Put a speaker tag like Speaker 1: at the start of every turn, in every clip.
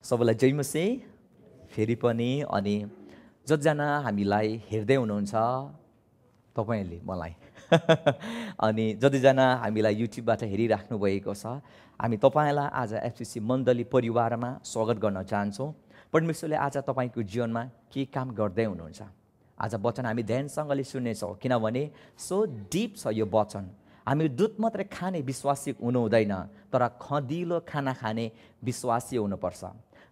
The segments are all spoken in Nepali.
Speaker 1: सबैलाई जय मसीह। फेरि पनि अनि जतिजना हामीलाई हेर्दै हुनुहुन्छ तपाईहरुले मलाई अनि जतिजना हामीलाई युट्युबबाट हेरिराख्नु भएको छ, हामी तपाईलाई आज एफसीसी मण्डली परिवारमा स्वागत गर्न चाहन्छौँ। परमेश्वरले आज तपाईको जीवनमा के काम गर्दै हुनुहुन्छ, आज वचन हामी ध्यानसँगले सुन्नेछौँ, किनभने सो डिप छ यो वचन। हामी दुध मात्रै खाने विश्वासी हुनु हुँदैन, तर खदिलो खाना खाने विश्वासी हुनुपर्छ।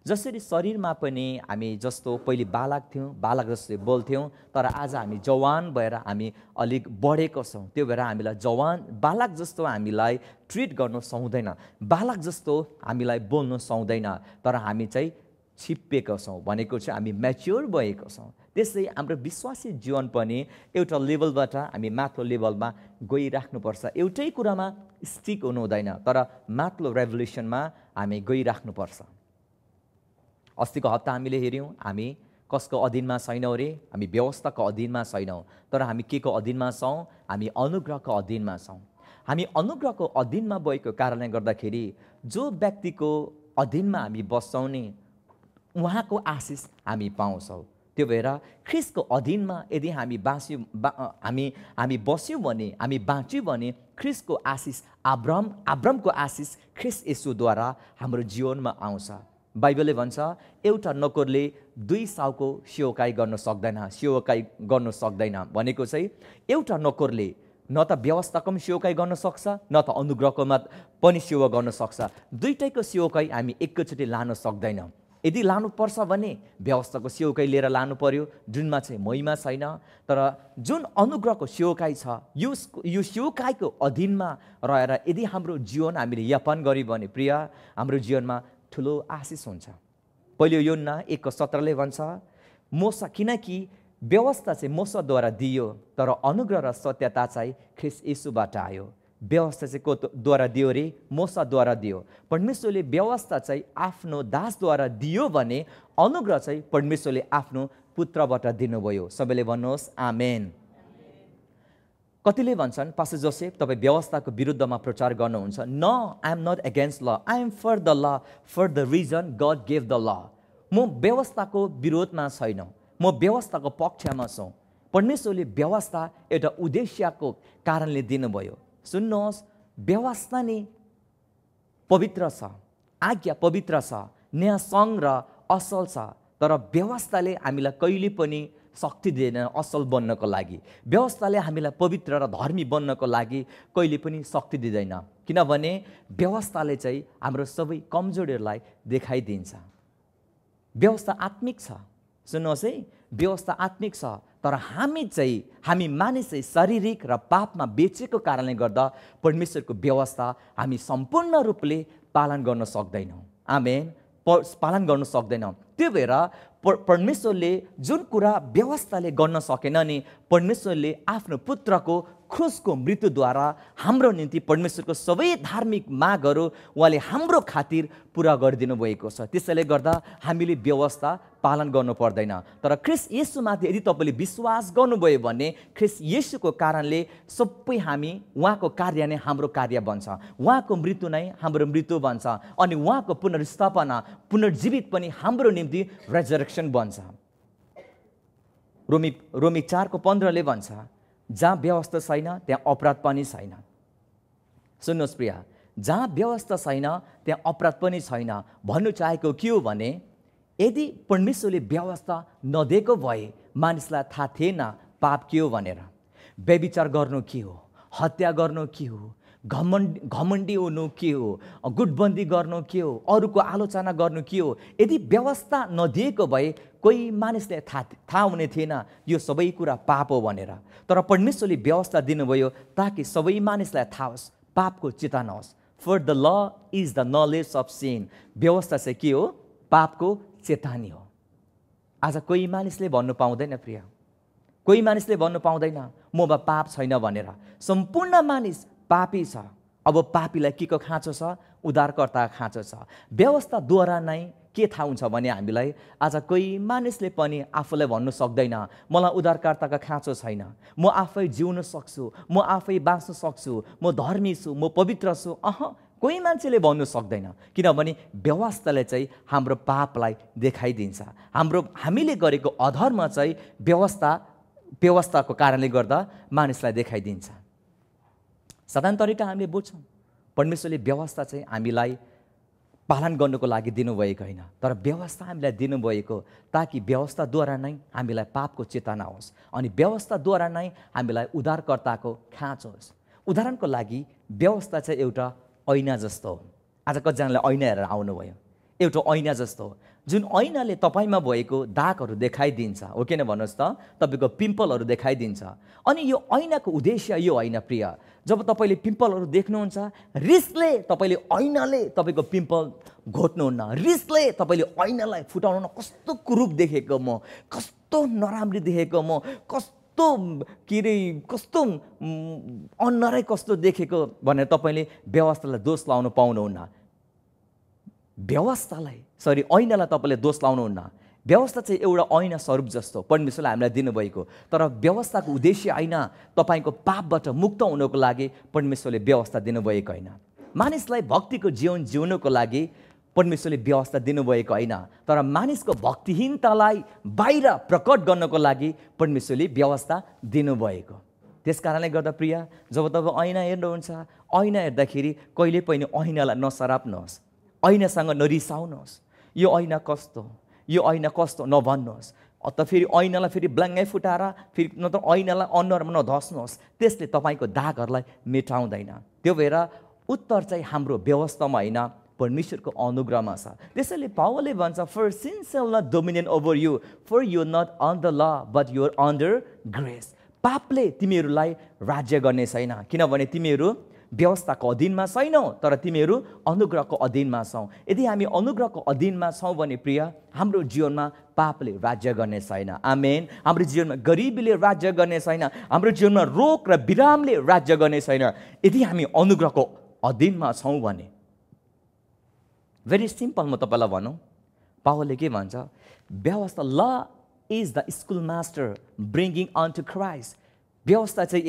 Speaker 1: जसरी शरीरमा पनि हामी जस्तो पहिले बालक थियौँ, बालक जस्तै बोल्थ्यौँ, तर आज हामी जवान भएर हामी अलिक बढेको छौँ। त्यो भएर हामीलाई बालक जस्तो हामीलाई ट्रिट गर्नु सुहाउँदैन, बालक जस्तो हामीलाई बोल्नु सुहाउँदैन, तर हामी चाहिँ छिप्पिएको छौँ, भनेको चाहिँ हामी म्याच्योर भएको छौँ। त्यसै हाम्रो विश्वासी जीवन पनि एउटा लेभलबाट हामी माथिल्लो लेभलमा गइराख्नुपर्छ। एउटै कुरामा स्टिक हुनु हुँदैन, तर माथिल्लो रेभोल्युसनमा हामी गइराख्नुपर्छ। अस्तिको हप्ता हामीले हेऱ्यौँ, हामी कसको अधीनमा छैनौँ रे, हामी व्यवस्थाको अधीनमा छैनौँ, तर हामी के को अधीनमा छौँ? हामी अनुग्रहको अधीनमा छौँ। हामी अनुग्रहको अधीनमा भएको कारणले गर्दाखेरि जो व्यक्तिको अधीनमा हामी बस्छौँ नि, उहाँको आशिष हामी पाउँछौँ। त्यो भएर ख्रिस्टको अधीनमा यदि हामी हामी बस्यौँ भने, हामी बाँच्यौँ भने ख्रिस्टको आशिष अब्राहमको आशिष ख्रिस्ट येशूद्वारा हाम्रो जीवनमा आउँछ। बाइबलले भन्छ एउटा नोकरले 2 साउको सेवकाई गर्न सक्दैन, भनेको चाहिँ एउटा नोकरले न त व्यवस्थाको पनि सेवकाई गर्न सक्छ, न त अनुग्रहकोमा पनि सेवा गर्न सक्छ। दुईटैको सेवकाई हामी एकैचोटि लान सक्दैनौँ। यदि लानुपर्छ भने व्यवस्थाको सेवकाई लिएर लानु पर्यो, जुनमा चाहिँ महिमा छैन। तर जुन अनुग्रहको सेवकाई छ, यो सेवकाईको अधीनमा रहेर यदि हाम्रो जीवन हामीले यापन गर्यौँ भने प्रिय, हाम्रो जीवनमा ठुलो आशिष हुन्छ। पहिलो योहन्ना 1:17ले भन्छ, किनकि व्यवस्था चाहिँ मोसाद्वारा दियो, तर अनुग्रह र सत्यता चाहिँ ख्रिस्ट येशूबाट आयो। व्यवस्था चाहिँ कोद्वारा दियो रे? मोसाद्वारा दियो। परमेश्वरले व्यवस्था चाहिँ आफ्नो दासद्वारा दियो भने अनुग्रह चाहिँ परमेश्वरले आफ्नो पुत्रबाट दिनुभयो। सबैले भन्नुहोस् आमेन। कतिले भन्छन्, पास्टर जोसेफ तपाईँ व्यवस्थाको विरुद्धमा प्रचार गर्नुहुन्छ। No, I am not against law, I am for the law, for the reason God gave the law. म व्यवस्थाको विरोधमा छैन, म व्यवस्थाको पक्षमा छु। परमेश्वरले व्यवस्था एउटा उद्देश्यको कारणले दिनुभयो। सुन्नुहोस्, व्यवस्था नि पवित्र छ, आज्ञा पवित्र छ, न्यायसँग र असल छ, तर व्यवस्थाले हामीलाई कहिले पनि शक्ति दिँदैन असल बन्नको लागि। व्यवस्थाले हामीलाई पवित्र र धर्मी बन्नको लागि कहिले पनि शक्ति दिँदैन, किनभने व्यवस्थाले चाहिँ हाम्रो सबै कमजोरीहरूलाई देखाइदिन्छ। व्यवस्था आत्मिक छ, सुन्नुहोस् है, व्यवस्था आत्मिक छ, तर हामी मानिस चाहिँ शारीरिक र पापमा बेचेको कारणले गर्दा परमेश्वरको व्यवस्था हामी सम्पूर्ण रूपले पालन गर्न सक्दैनौँ। आमेन, पालन गर्न सक्दैनौँ। त्यो भएर परमेश्वरले जुन कुरा व्यवस्थाले गर्न सकेन नि, परमेश्वरले आफ्नो पुत्रको क्रुसको मृत्युद्वारा हाम्रो निम्ति परमेश्वरको सबै धार्मिक मागहरू उहाँले हाम्रो खातिर पुरा गरिदिनु भएको छ। त्यसैले गर्दा हामीले व्यवस्था पालन गर्नु पर्दैन। तर ख्रिस्ट येशूमाथि यदि तपाईँले विश्वास गर्नुभयो भने ख्रिस्ट येशूको कारणले सबै हामी उहाँको कार्य नै हाम्रो कार्य बन्छ, उहाँको मृत्यु नै हाम्रो मृत्यु बन्छ, अनि उहाँको पुनर्स्थापना पुनर्जीवित पनि हाम्रो निम्ति रेजरेक्सन बन्छ। रोमी 4:15ले भन्छ, जहाँ व्यवस्था छैन त्यहाँ अपराध पनि छैन। सुन्नुहोस् प्रिय, जहाँ व्यवस्था छैन त्यहाँ अपराध पनि छैन। भन्नु चाहेको के हो भने, यदि परमेश्वरले व्यवस्था नदिएको भए मानिसलाई थाहा थिएन पाप के हो भनेर। व्यभिचार गर्नु के हो, हत्या गर्नु के हो, घमण्डी हुनु के हो, गुटबन्दी गर्नु के हो, अरूको आलोचना गर्नु के हो। यदि व्यवस्था नदिएको भए कोही मानिसले थाहा हुने थिएन यो सबै कुरा पाप हो भनेर। तर परमेश्वरले व्यवस्था दिनुभयो ताकि सबै मानिसलाई थाहा होस्, पापको चेतना होस्। For the law is the knowledge of sin. व्यवस्था चाहिँ के हो? पापको चेतावनी हो। आज कोही मानिसले भन्नु पाउँदैन प्रिय, कोही मानिसले भन्नु पाउँदैन ममा पाप छैन भनेर। सम्पूर्ण मानिस पापी छ। अब पापीलाई के को खाँचो छ? उद्धारकर्ताको खाँचो छ। व्यवस्थाद्वारा नै के थाहा हुन्छ भने हामीलाई आज कोही मानिसले पनि आफूलाई भन्नु सक्दैन मलाई उद्धारकर्ताको खाँचो छैन, म आफै जिउन सक्छु, म आफै बाँच्न सक्छु, म धर्मी छु, म पवित्र छु। कोही मान्छेले भन्नु सक्दैन, किनभने व्यवस्थाले चाहिँ हाम्रो पापलाई देखाइदिन्छ। हामीले गरेको अधर्म चाहिँ व्यवस्थाको कारणले गर्दा मानिसलाई देखाइदिन्छ। साधारण तरिका हामीले बुझ्छौँ, परमेश्वरले व्यवस्था चाहिँ हामीलाई पालन गर्नुको लागि दिनुभएको होइन, तर व्यवस्था हामीलाई दिनुभएको ताकि व्यवस्थाद्वारा नै हामीलाई पापको चेतना होस् अनि व्यवस्थाद्वारा नै हामीलाई उद्धारकर्ताको खाँचो होस्। उदाहरणको लागि व्यवस्था चाहिँ एउटा ऐना जस्तो हो। आज कतिजनाले ऐना हेरेर आउनुभयो, एउटा ऐना जस्तो हो जुन ऐनाले तपाईँमा भएको दागहरू देखाइदिन्छ, हो किन भन्नुहोस् त, तपाईँको पिम्पलहरू देखाइदिन्छ। अनि यो ऐनाको उद्देश्य यो होइन प्रिय, जब तपाईँले पिम्पलहरू देख्नुहुन्छ रिसले तपाईँले ऐनाले तपाईँको पिम्पल घोट्नुहुन्न, रिसले तपाईँले ऐनालाई फुटाउनु, कस्तो कुरूप देखेको म, कस्तो नराम्री देखेको म, कस्तो कस्तो अनुहारै कस्तो देखेको भनेर तपाईँले व्यवस्थालाई दोष लाउनु पाउनुहुन्न। ऐनालाई तपाईँले दोष लाउनुहुन्न। व्यवस्था चाहिँ एउटा ऐना स्वरूप जस्तो परमेश्वरले हामीलाई दिनुभएको, तर व्यवस्थाको उद्देश्य होइन तपाईँको पापबाट मुक्त हुनको लागि परमेश्वरले व्यवस्था दिनुभएको होइन। मानिसलाई भक्तिको जीवन जिउनको लागि परमेश्वरले व्यवस्था दिनुभएको होइन, तर मानिसको भक्तिहीनतालाई बाहिर प्रकट गर्नको लागि परमेश्वरले व्यवस्था दिनुभएको। त्यस कारणले गर्दा प्रिय, जब तपाईँ ऐना हेर्नुहुन्छ, ऐना हेर्दाखेरि कहिले पनि ऐनालाई नसराप्नुहोस्, ऐनासँग नरिसाउनुहोस्, यो ऐना कस्तो, यो ऐना कस्तो नभन्नुहोस्। त फेरि ऐनालाई फेरि ब्ल्याङ्गै फुटाएर फेरि नत्र ऐनालाई अनुहारमा नधस्नुहोस्, त्यसले तपाईँको दागहरूलाई मेटाउँदैन। त्यो भएर उत्तर चाहिँ हाम्रो व्यवस्थामा होइन, परमेश्वरको अनुग्रहमा छ। त्यसैले पावलले भन्छ, for sin shall not dominate over you, for you are not under law but you are under grace. पापले तिमीहरूलाई राज्य गर्ने छैन, किनभने तिमीहरू व्यवस्थाको अधीनमा छैनौ, तर तिमीहरू अनुग्रहको अधीनमा छौ। यदि हामी अनुग्रहको अधीनमा छौँ भने प्रिय, हाम्रो जीवनमा पापले राज्य गर्ने छैन। आमेन। हाम्रो जीवनमा गरिबीले राज्य गर्ने छैन, हाम्रो जीवनमा रोग र विरामले राज्य गर्ने छैन, यदि हामी अनुग्रहको अधीनमा छौँ भने। भेरी सिम्पल, म तपाईँलाई भनौँ, पावलले के भन्छ, व्यवस्था, law is the school master bringing unto Christ. व्यवस्था चाहिँ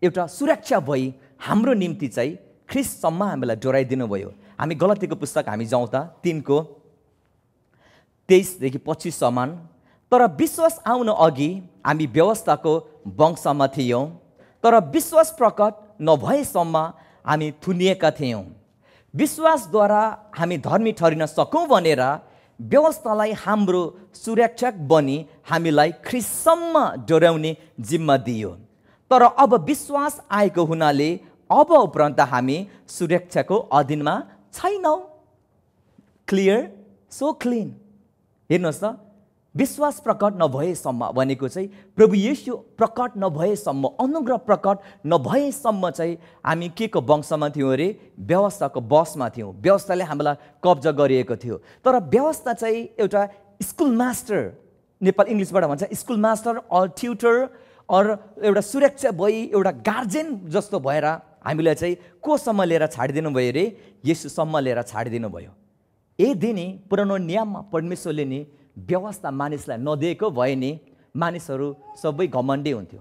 Speaker 1: एउटा सुरक्षा भई हाम्रो निम्ति चाहिँ ख्रिस्टसम्म हामीलाई डोराइदिनु भयो। हामी गलतीको पुस्तक हामी जाउँ त 3:23-25 तर विश्वास आउन अघि हामी व्यवस्थाको वंशमा थियौँ, तर विश्वास प्रकट नभएसम्म हामी थुनिएका थियौँ। विश्वासद्वारा हामी धर्मी ठहरिन सकौँ भनेर व्यवस्थालाई हाम्रो सुरक्षक बनी हामीलाई ख्रिस्टसम्म डोर्याउने जिम्मा दियो। तर अब विश्वास आएको हुनाले अब उपरान्त हामी सुरक्षाको अधीनमा छैनौँ। Clear, so clean. हेर्नुहोस् त, विश्वास प्रकट नभएसम्म भनेको चाहिँ प्रभु येशू प्रकट नभएसम्म, अनुग्रह प्रकट नभएसम्म चाहिँ हामी के को वंशमा थियौँ अरे, व्यवस्थाको बसमा थियौँ। व्यवस्थाले हामीलाई कब्जा गरिएको थियो। तर व्यवस्था चाहिँ एउटा स्कुल मास्टर, नेपाल इङ्ग्लिसबाट भन्छ school master or tutor or एउटा सुरक्षा भई एउटा गार्जेन जस्तो भएर हामीलाई चाहिँ कोसम्म लिएर छाडिदिनु भयो अरे, येशूसम्म लिएर छाडिदिनु भयो। दिन नि पुरानो नियममा परमेश्वरले नि व्यवस्था मानिसलाई नदिएको भए नि मानिसहरू सबै घमण्डी हुन्थ्यो।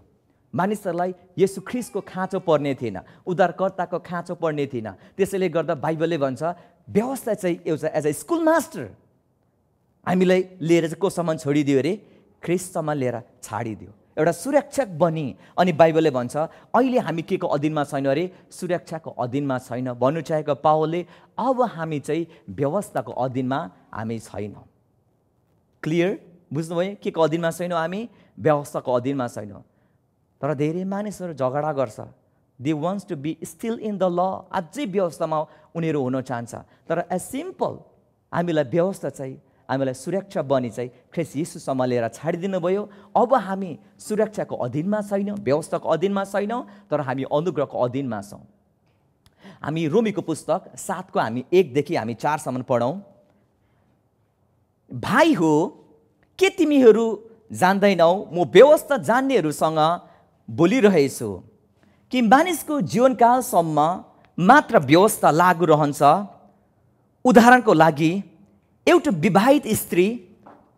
Speaker 1: मानिसहरूलाई येशू ख्रिस्टको खाँचो पर्ने थिएन, उद्धारकर्ताको खाँचो पर्ने थिएन। त्यसैले गर्दा बाइबलले भन्छ व्यवस्था चाहिँ एउटा एज अ स्कुल मास्टर हामीलाई लिएर चाहिँ कोसम्म छोडिदियो अरे, ख्रिस्टसम्म लिएर छाडिदियो, एउटा सुरक्षक बनी। अनि बाइबलले भन्छ अहिले हामी के को अधीनमा छैन अरे, सुरक्षाको अधीनमा छैन। भन्नु चाहेको पावलले अब हामी चाहिँ व्यवस्थाको अधीनमा हामी छैनौँ। क्लियर, बुझ्नुभयो? के को अधीनमा छैनौँ हामी, व्यवस्थाको अधीनमा छैनौँ। तर धेरै मानिसहरू झगडा गर्छ, they wants to be still in the law, अझै व्यवस्थामा उनीहरू हुन चाहन्छ। तर एज सिम्पल हामीलाई व्यवस्था चाहिँ हामीलाई सुरक्षा बनी चाहिँ ख्रिस्ट येशूसम्म लिएर छाडिदिनु भयो। अब हामी सुरक्षाको अधीनमा छैनौँ, व्यवस्थाको अधीनमा छैनौँ, तर हामी अनुग्रहको अधीनमा छौँ। हामी रोमीको पुस्तक 7 हामी 1देखि हामी 4 पढौँ। भाइ हो, के तिमीहरू जान्दैनौ, म व्यवस्था जान्नेहरूसँग बोलिरहेछु कि मानिसको जीवनकालसम्म मात्र व्यवस्था लागू रहन्छ। उदाहरणको लागि एउटा विवाहित स्त्री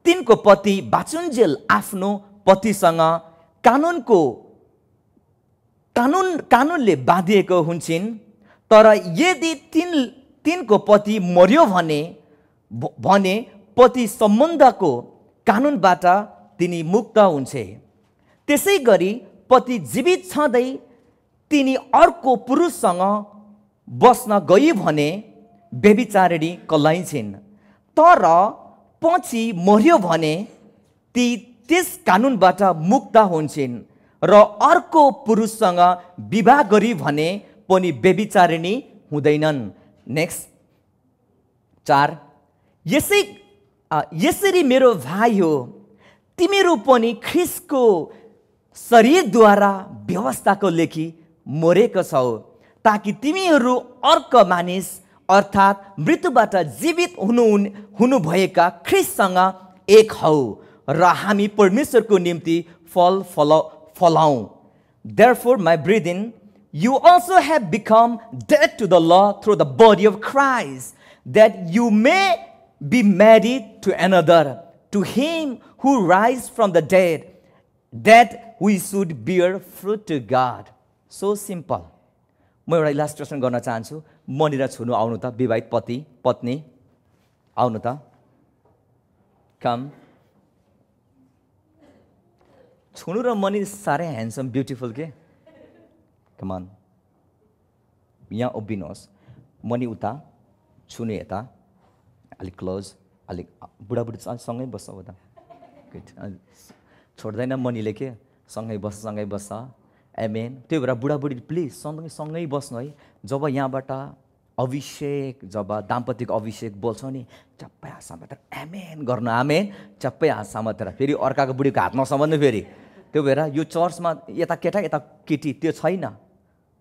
Speaker 1: तिनको पति बाँचुन्जेल आफ्नो पतिसँग कानुनले बाँधिएको हुन्छन्, तर यदि तिनको पति मर्यो भने पति सम्बन्धको कानुनबाट तिनी मुक्त हुन्छे। त्यसै गरी पति जीवित छँदै तिनी अर्को पुरुषसँग बस्न गई भने व्यभिचारिणी कहलाइन्छन्। तर पछि मर्यो भने ती त्यस कानुनबाट मुक्त हुन्छन् र अर्को पुरुषसँग विवाह गरी भने पनि व्यभिचारिणी हुँदैनन्। नेक्स्ट 4, यसरी मेरो भाइ हो, तिमीहरू पनि ख्रीष्टको शरीरद्वारा व्यवस्थाको लेखी मरेको छौ, ताकि तिमीहरू अर्को मानिस अर्थात् मृत्युबाट जीवित हुनुभएका ख्रीष्टसँग एक हौ र हामी परमेश्वरको निम्ति फल फलाऊ। Therefore, my brethren, you also have become dead to the law through the body of Christ, that you may be married to another, to him who rise from the dead, that we should bear fruit to God. So simple. म एउटा इलास्ट्रेसन गर्न चाहन्छु। मनिर छुनु आउनु त, विवाहित पति पत्नी आउनु त। कम। छुनु र मनि साह्रै ह्यान्डसम ब्युटिफुल के। कम अन। यहाँ उभिनुहोस्। मनि उता, छुनु यता, अलिक क्लोज, अलिक बुढाबुढी सँगै बस्छ उता। छोड्दैन मनिले के, सँगै बस्छ। एमेन। त्यही भएर बुढाबुढी प्लिज सँगै बस्नु है। जब यहाँबाट अभिषेक, जब दाम्पतिक अभिषेक बोल्छौ नि, चप्पै हात समातेर एमेन गर्नु। आमेन। चप्पै हात समातेर फेरि अर्काको बुढीको हात नसमात्नु फेरि। त्यो भएर यो चर्चमा यता केटा यता केटी त्यो छैन।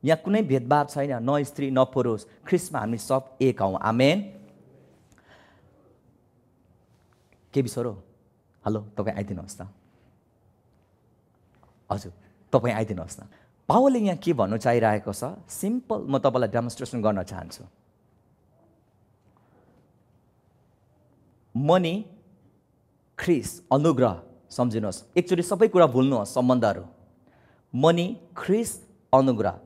Speaker 1: यहाँ कुनै भेदभाव छैन, न स्त्री न पुरुष। ख्रीष्टमा हामी सब एक हौँ। आमेन। के विषय हो? हेलो, तपाईँ आइदिनुहोस् त। हजुर, तपाईँ आइदिनुहोस् न। पावलले यहाँ के भन्नु चाहिरहेको छ? सिम्पल, म तपाईँलाई डेमोन्स्ट्रेसन गर्न चाहन्छु। मनी, ख्रीष्ट, अनुग्रह, सम्झिनुहोस्। एकचोटि सबै कुरा भुल्नुहोस् सम्बन्धहरू। मनी, ख्रीष्ट, अनुग्रह।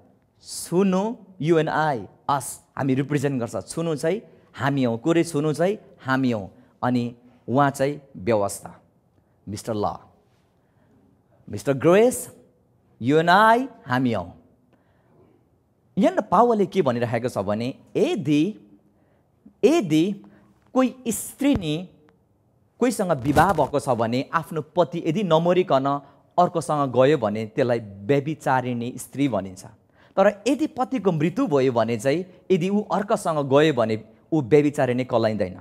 Speaker 1: छुनु, यु एन्ड आई, अस, हामी रिप्रेजेन्ट गर्छ। छुनु चाहिँ हामी हौँ, कोरे छुनु चाहिँ हामी हौँ। अनि उहाँ चाहिँ व्यवस्था, मिस्टर ल, mister Grace, you and I, हामी हौँ। यहाँ पावलले के भनिरहेको छ भने यदि कोही स्त्री नि कोहीसँग विवाह भएको छ भने आफ्नो पति यदि नमरिकन अर्कोसँग गयो भने त्यसलाई व्यभिचारिणी स्त्री भनिन्छ। तर यदि पतिको मृत्यु भयो भने चाहिँ यदि ऊ अर्कोसँग गयो भने ऊ व्यभिचारिणी कहलाइँदैन।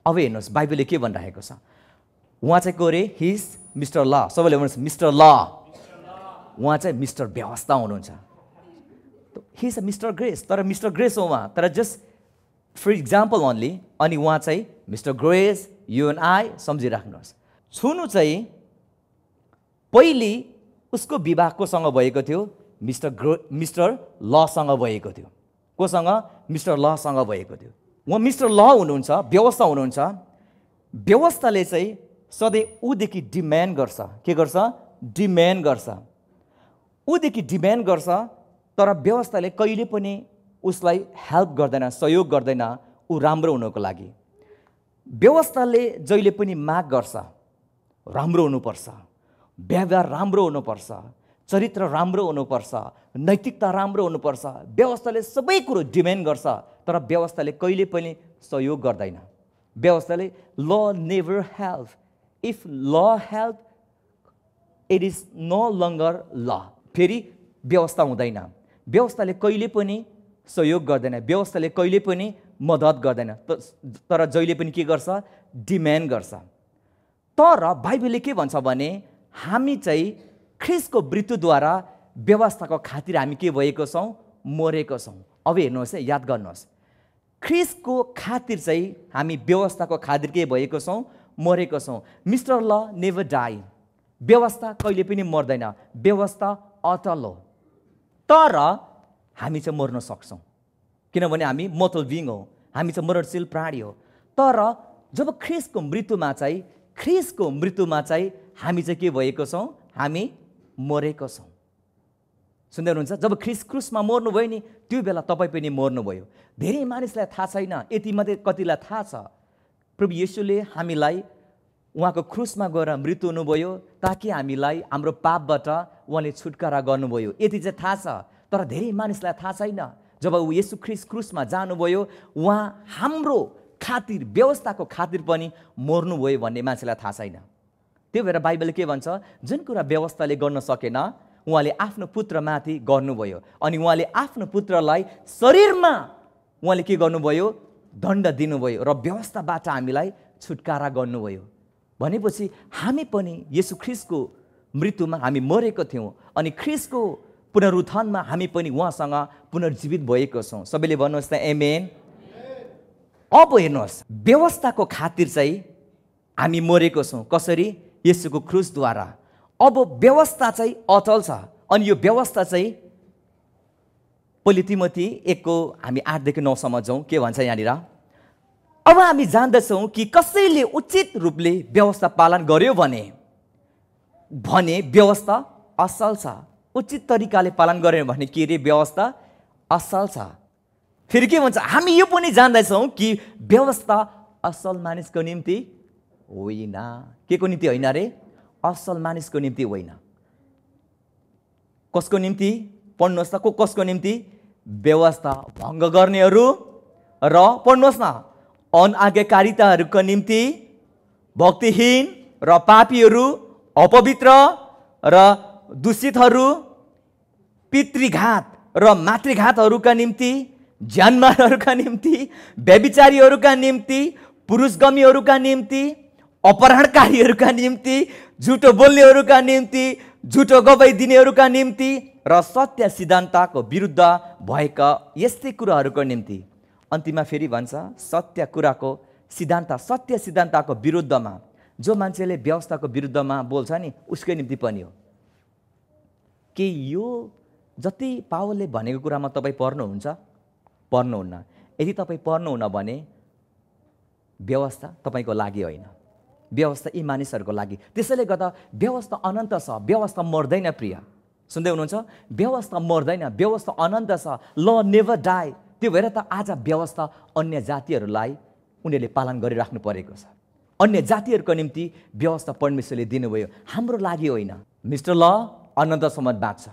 Speaker 1: अब हेर्नुहोस् बाइबलले के भनिरहेको छ। उहाँ चाहिँ को रे? हिज मिस्टर ल। सबैले भन्नुहोस् मिस्टर ल। उहाँ चाहिँ मिस्टर व्यवस्था हुनुहुन्छ। हिज अ मिस्टर ग्रेस। तर मिस्टर ग्रेस हो उहाँ, तर जस्ट फर इक्जाम्पल ओन्ली। अनि उहाँ चाहिँ Mister Grace, you and I, सम्झिराख्नुहोस्। छुनु चाहिँ पहिले उसको विवाह कोसँग भएको थियो? मिस्टर लसँग भएको थियो। कोसँग? मिस्टर लसँग भएको थियो। उहाँ मिस्टर ल हुनुहुन्छ, व्यवस्था हुनुहुन्छ। व्यवस्थाले चाहिँ सधैँ ऊदेखि डिमान्ड गर्छ। के गर्छ? डिमान्ड गर्छ। ऊदेखि डिमान्ड गर्छ, तर व्यवस्थाले कहिले पनि उसलाई हेल्प गर्दैन, सहयोग गर्दैन ऊ राम्रो हुनको लागि। व्यवस्थाले जहिले पनि माग गर्छ, राम्रो हुनुपर्छ, व्यवहार राम्रो हुनुपर्छ, चरित्र राम्रो हुनुपर्छ, नैतिकता राम्रो हुनुपर्छ। व्यवस्थाले सबै कुरो डिमान्ड गर्छ, तर व्यवस्थाले कहिले पनि सहयोग गर्दैन। व्यवस्थाले law never help. If law help, it is no longer law. फेरि व्यवस्था हुँदैन। व्यवस्थाले कहिले पनि सहयोग गर्दैन, व्यवस्थाले कहिले पनि मद्दत गर्दैन, तर जहिले पनि के गर्छ? डिमान्ड गर्छ। तर बाइबलले के भन्छ भने हामी चाहिँ ख्रीष्टको मृत्युद्वारा व्यवस्थाको खातिर हामी के भएको छौँ? मरेको छौँ। अब हेर्नुहोस् है, याद गर्नुहोस्। ख्रीष्टको खातिर चाहिँ हामी व्यवस्थाको खातिर के भएको छौँ? मरेको छौँ। मिस्टर ल नेभर डाई। व्यवस्था कहिले पनि मर्दैन। व्यवस्था अटल हो। तर हामी चाहिँ मर्न सक्छौँ, किनभने हामी मोर्टल बिइङ हो, हामी चाहिँ मरणशील प्राणी हो। तर जब ख्रीष्टको मृत्युमा चाहिँ हामी चाहिँ के भएको छौँ? हामी मरेको छौँ। सुन्दै हुनुहुन्छ? जब ख्रिस्ट क्रुसमा मर्नुभयो नि त्यो बेला तपाईँ पनि मर्नुभयो। धेरै मानिसलाई थाहा छैन, यतिमध्ये कतिलाई थाहा छ प्रभु येशूले हामीलाई उहाँको क्रुसमा गएर मृत्यु हुनुभयो ताकि हामीलाई हाम्रो पापबाट उहाँले छुटकारा गर्नुभयो, यति चाहिँ थाहा छ। तर धेरै मानिसलाई थाहा छैन जब येशू ख्रिस्ट क्रुसमा जानुभयो उहाँ हाम्रो खातिर, व्यवस्थाको खातिर पनि मर्नुभयो भन्ने मान्छेलाई थाहा छैन। त्यो भएर बाइबलले के भन्छ? जुन कुरा व्यवस्थाले गर्न सकेन उहाँले आफ्नो पुत्रमाथि गर्नुभयो, अनि उहाँले आफ्नो पुत्रलाई शरीरमा उहाँले के गर्नुभयो? दण्ड दिनुभयो र व्यवस्थाबाट हामीलाई छुटकारा गर्नुभयो। भनेपछि हामी पनि येशू ख्रिस्टको मृत्युमा हामी मरेको थियौँ अनि ख्रिस्टको पुनरुत्थानमा हामी पनि उहाँसँग पुनर्जीवित भएको छौँ। सबैले भन्नुहोस् त आमेन। अब हेर्नुहोस्, व्यवस्थाको खातिर चाहिँ हामी मरेको छौँ। कसरी? येशूको क्रुसद्वारा। अब व्यवस्था चाहिँ अचल छ अनि यो व्यवस्था चाहिँ पहिलो तिमोथी 1 हामी 8 देखि 9 सम्म जाउँ। के भन्छ यहाँनिर? अब हामी जान्दछौँ कि कसैले उचित रूपले व्यवस्था पालन गर्यो भने व्यवस्था असल छ। उचित तरिकाले पालन गर्यो भने के रे? व्यवस्था असल छ। फेरि के भन्छ? हामी यो पनि जान्दछौँ कि व्यवस्था असल मानिसको निम्ति होइन। के को निम्ति होइन रे? असल मानिसको निम्ति होइन। कसको निम्ति? पढ्नुहोस् त, कसको निम्ति? व्यवस्था भङ्ग गर्नेहरू र पढ्नुहोस् न अनाज्ञाकारिताहरूको निम्ति, भक्तिहीन र पापीहरू, अपवित्र र दूषितहरू, पितृघात र मातृघातहरूका निम्ति, जानमारहरूका निम्ति, व्यभिचारीहरूका निम्ति, पुरुषगमीहरूका निम्ति, अपहरणकारीहरूका निम्ति, झुटो बोल्नेहरूका निम्ति, झुटो गवाई दिनेहरूका निम्ति र सत्य सिद्धान्तको विरुद्ध भएका यस्तै कुराहरूको निम्ति। अन्तिममा फेरि भन्छ सत्य कुराको सिद्धान्त, सत्य सिद्धान्तको विरुद्धमा जो मान्छेले व्यवस्थाको विरुद्धमा बोल्छ नि उसकै निम्ति पनि हो। के यो जति पावलले भनेको कुरामा तपाईँ पर्नुहुन्छ? पर्नुहुन्न। यदि तपाईँ पर्नुहुन्न भने व्यवस्था तपाईँको लागि होइन, व्यवस्था यी मानिसहरूको लागि। त्यसैले गर्दा व्यवस्था अनन्त छ, व्यवस्था मर्दैन। प्रिय सुन्दै हुनुहुन्छ? व्यवस्था मर्दैन, व्यवस्था अनन्त छ। ल नेभर डाई। त्यो भएर त आज व्यवस्था अन्य जातिहरूलाई उनीहरूले पालन गरिराख्नु परेको छ। अन्य जातिहरूको निम्ति व्यवस्था परमेश्वरले दिनुभयो, हाम्रो लागि होइन। मिस्टर ल अनन्तसम्म बाँच्छ,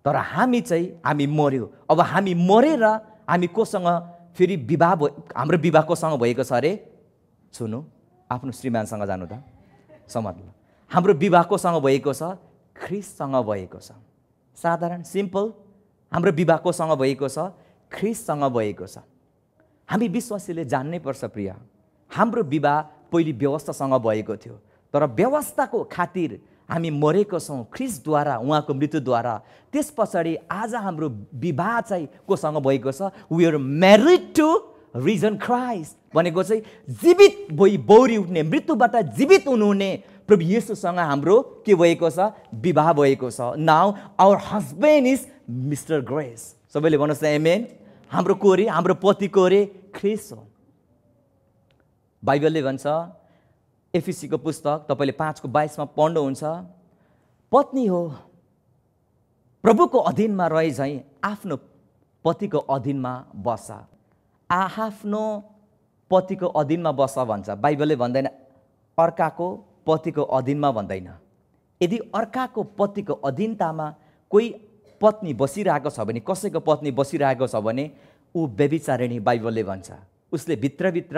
Speaker 1: तर हामी मर्यो। अब हामी मरेर हामी कोसँग फेरि विवाह हाम्रो विवाह कोसँग भएको छ अरे? सुन्नु, आफ्नो श्रीमानसँग जानु त समात्नु। हाम्रो विवाह कोसँग भएको छ? ख्रिस्टसँग भएको छ। साधारण सिम्पल। हाम्रो विवाह कोसँग भएको छ? ख्रिस्टसँग भएको छ। हामी विश्वासीले जान्नै पर्छ प्रिय, हाम्रो विवाह पहिले व्यवस्थासँग भएको थियो, तर व्यवस्थाको खातिर हामी मरेको छौँ ख्रिस्टद्वारा, उहाँको मृत्युद्वारा। त्यस पछाडि आज हाम्रो विवाह चाहिँ कोसँग भएको छ? We are married to risen Christ, भनेको चाहिँ जीवित भई बौरी उठ्ने, मृत्युबाट जीवित हुनुहुने प्रभु येशूसँग हाम्रो के भएको छ? विवाह भएको छ। Now our husband is mister Grace. सबैले भन्नुहोस् न आमेन। हाम्रो को रे? हाम्रो पतिको रे? ख्रिस्ट हो। बाइबलले भन्छ एफिसीको पुस्तक तपाईँले 5:22 पढ्नुहुन्छ, पत्नी हो प्रभुको अधीनमा रहे झैँ आफ्नो पतिको अधीनमा बस। आफ्नो पतिको अधीनमा बस भन्छ। बाइबलले भन्दैन अर्काको पतिको अधीनमा भन्दैन। यदि अर्काको पतिको अधीनतामा कोही पत्नी बसिरहेको छ भने, कसैको पत्नी बसिरहेको छ भने ऊ व्यभिचारिणी बाइबलले भन्छ। उसले भित्रभित्र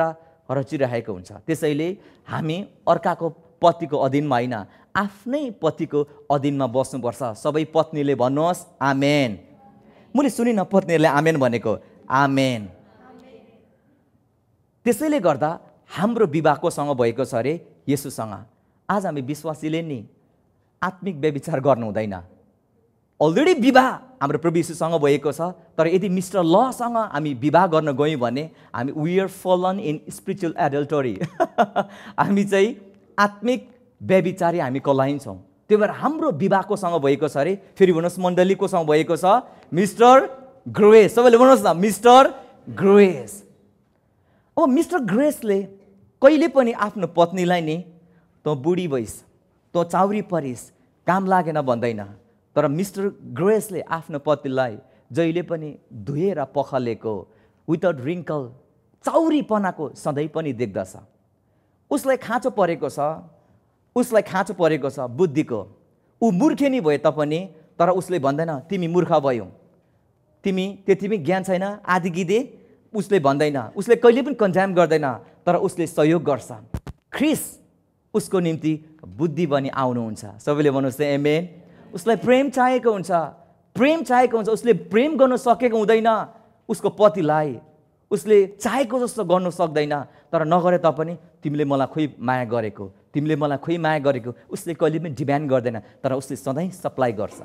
Speaker 1: रचिरहेको हुन्छ। त्यसैले हामी अर्काको पतिको अधीनमा होइन, आफ्नै पतिको अधीनमा बस्नुपर्छ। सबै पत्नीले भन्नुहोस् आमेन। मैले सुनिन पत्नीहरूले आमेन भनेको। आमेन। त्यसैले गर्दा हाम्रो विवाह कोसँग भएको छ अरे? येशूसँग। आज हामी विश्वासीले नि आत्मिक व्यभिचार गर्नु हुँदैन। अलरेडी विवाह हाम्रो प्रभु येशूसँग भएको छ, तर यदि मिस्टर लसँग हामी विवाह गर्न गयौँ भने हामी वी आर फलन इन स्पिरिचुअल एडल्टरी। हामी चाहिँ आत्मिक व्यभिचारी हामी कहलाइन्छौँ। त्यो भएर हाम्रो विवाह कोसँग भएको छ अरे? फेरि भन्नुहोस् मण्डली कोसँग भएको छ? Mister Grace. सबैले भन्नुहोस् न मिस्टर ग्रेस। अब मिस्टर ग्रेसले कहिले पनि आफ्नो पत्नीलाई नि तँ बुढी भइस्, तँ चाउरी परिस्, काम लागेन भन्दैन। तर मिस्टर ग्रेसले आफ्नो पतिलाई जहिले पनि धुएर पखालेको विदाउट रिङ्कल चाउरीपनाको सधैँ पनि देख्दछ। उसलाई खाँचो परेको छ बुद्धिको। ऊ मूर्खेनी भए तापनि तर उसले भन्दैन तिमी मूर्ख भयौ, तिमी त्यतिमै ज्ञान छैन आदि गिदे उसले भन्दैन। उसले कहिले पनि कन्डेम गर्दैन, तर उसले सहयोग गर्छ। ख्रिस उसको निम्ति बुद्धि बनी आउनुहुन्छ। सबैले भन्नुहोस् त आमेन। उसलाई प्रेम चाहिएको हुन्छ, उसले प्रेम गर्न सकेको हुँदैन उसको पतिलाई, उसले चाहेको जस्तो गर्नु सक्दैन। तर नगरे तापनि तिमीले मलाई खोइ माया गरेको उसले कहिले पनि डिमान्ड गर्दैन, तर उसले सधैँ सप्लाई गर्छ।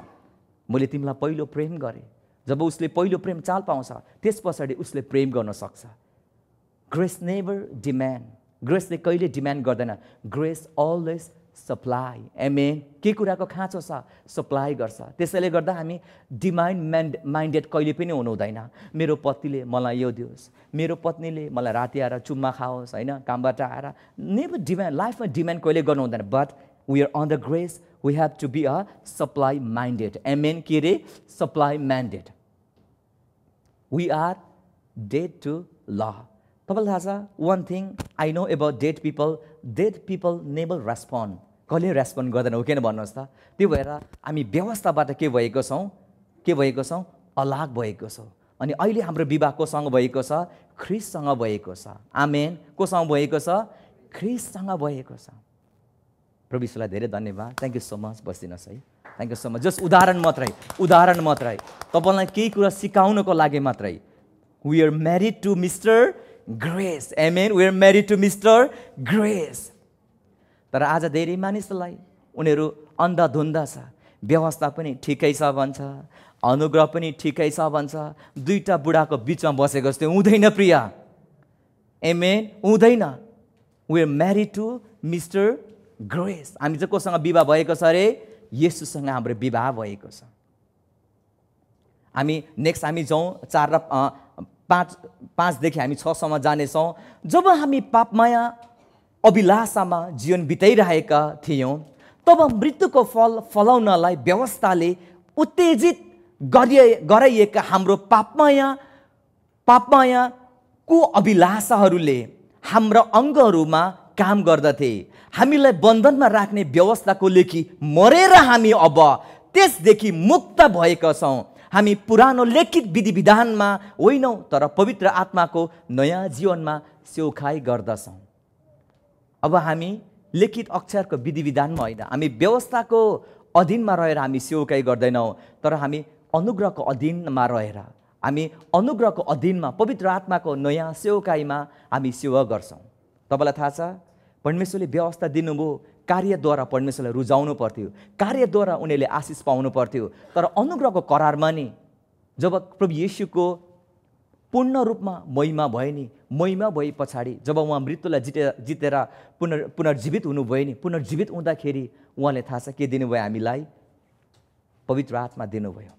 Speaker 1: मैले तिमीलाई पहिलो प्रेम गरेँ। जब उसले पहिलो प्रेम चाल पाउँछ त्यस पछाडि उसले प्रेम गर्न सक्छ। ग्रेस नेभर डिमान्ड, ग्रेसले कहिले डिमान्ड गर्दैन। Grace always supply. आमेन। के कुराको खाँचो छ सप्लाई गर्छ। त्यसैले गर्दा हामी डिमान्ड माइन्डेड कहिले पनि हुनु हुँदैन। मेरो पतिले मलाई यो दियोस्, मेरो पत्नीले मलाई राति आएर चुम्मा खाओस्, होइन, कामबाट आएर। नेभर डिमान्ड, लाइफमा डिमान्ड कहिले गर्नु हुँदैन। But we are on the grace, we have to be a supply minded. आमेन। के रे? Supply minded. We are dead to law. तपाईँलाई थाहा छ one thing I know about dead people never respond. कहिले रेस्पोन्ड गर्दैन हो, किन भन्नुहोस् त? त्यो भएर हामी व्यवस्थाबाट के भएको छौँ अलग भएको छौँ। अनि अहिले हाम्रो विवाह कोसँग भएको छ? ख्रिससँग भएको छ। आमेन। कोसँग भएको छ? ख्रिससँग भएको छ। प्रभु यीशुलाई धेरै धन्यवाद। Thank you so much. बसिदिनुहोस् है। Thank you so much. Just उदाहरण मात्रै तपाईँलाई केही कुरा सिकाउनको लागि मात्रै। We are married to mister Grace. आमेन। We are married to mister Grace. तर आज धेरै मानिसलाई उनीहरू अन्धाधुन्धा छ। व्यवस्था पनि ठिकै छ भन्छ, अनुग्रह पनि ठिकै छ भन्छ। दुईटा बुढाको बिचमा बसेको जस्तो हुँदैन प्रिया। आमेन। हुँदैन। We are married to mister Grace. हामी चाहिँ कोसँग विवाह भएको छ अरे? येशूसँग हाम्रो विवाह भएको छ। हामी नेक्स्ट हामी जाउँ 4 र 5देखि हामी 6सम्म जानेछौँ। जब हामी पापमाया अभिलाषामा जीवन बिताइरहेका थियौँ तब मृत्युको फल फलाउनलाई व्यवस्थाले उत्तेजित गराइएका हाम्रो पापमायाको अभिलाषाहरूले हाम्रा अङ्गहरूमा काम गर्दथे। हामीलाई बन्धनमा राख्ने व्यवस्थाको लेखी मरेर हामी अब त्यसदेखि मुक्त भएका छौँ। हामी पुरानो लिखित विधि विधानमा होइनौँ, तर पवित्र आत्माको नयाँ जीवनमा सेवकाई गर्दछौँ। अब हामी लिखित अक्षरको विधि विधानमा होइन, हामी व्यवस्थाको अधीनमा रहेर हामी सेवकाई गर्दैनौँ, तर हामी अनुग्रहको अधीनमा रहेर, हामी अनुग्रहको अधीनमा पवित्र आत्माको नयाँ सेवकाईमा हामी सेवा गर्छौँ। तपाईँलाई थाहा छ परमेश्वरले व्यवस्था दिनुभयो, कार्यद्वारा परमेश्वरलाई रुझाउनु पर्थ्यो, कार्यद्वारा उनीहरूले आशिष पाउनु पर्थ्यो। तर अनुग्रहको करारमा नि जब प्रभु येशूको पूर्ण रूपमा महिमा भयो नि, महिमा भए पछाडि जब उहाँ मृत्युलाई जितेर पुनर्जीवित हुनुभयो नि, पुनर्जीवित हुँदाखेरि उहाँले थाहा छ के दिनुभयो हामीलाई? पवित्र आत्मा दिनुभयो।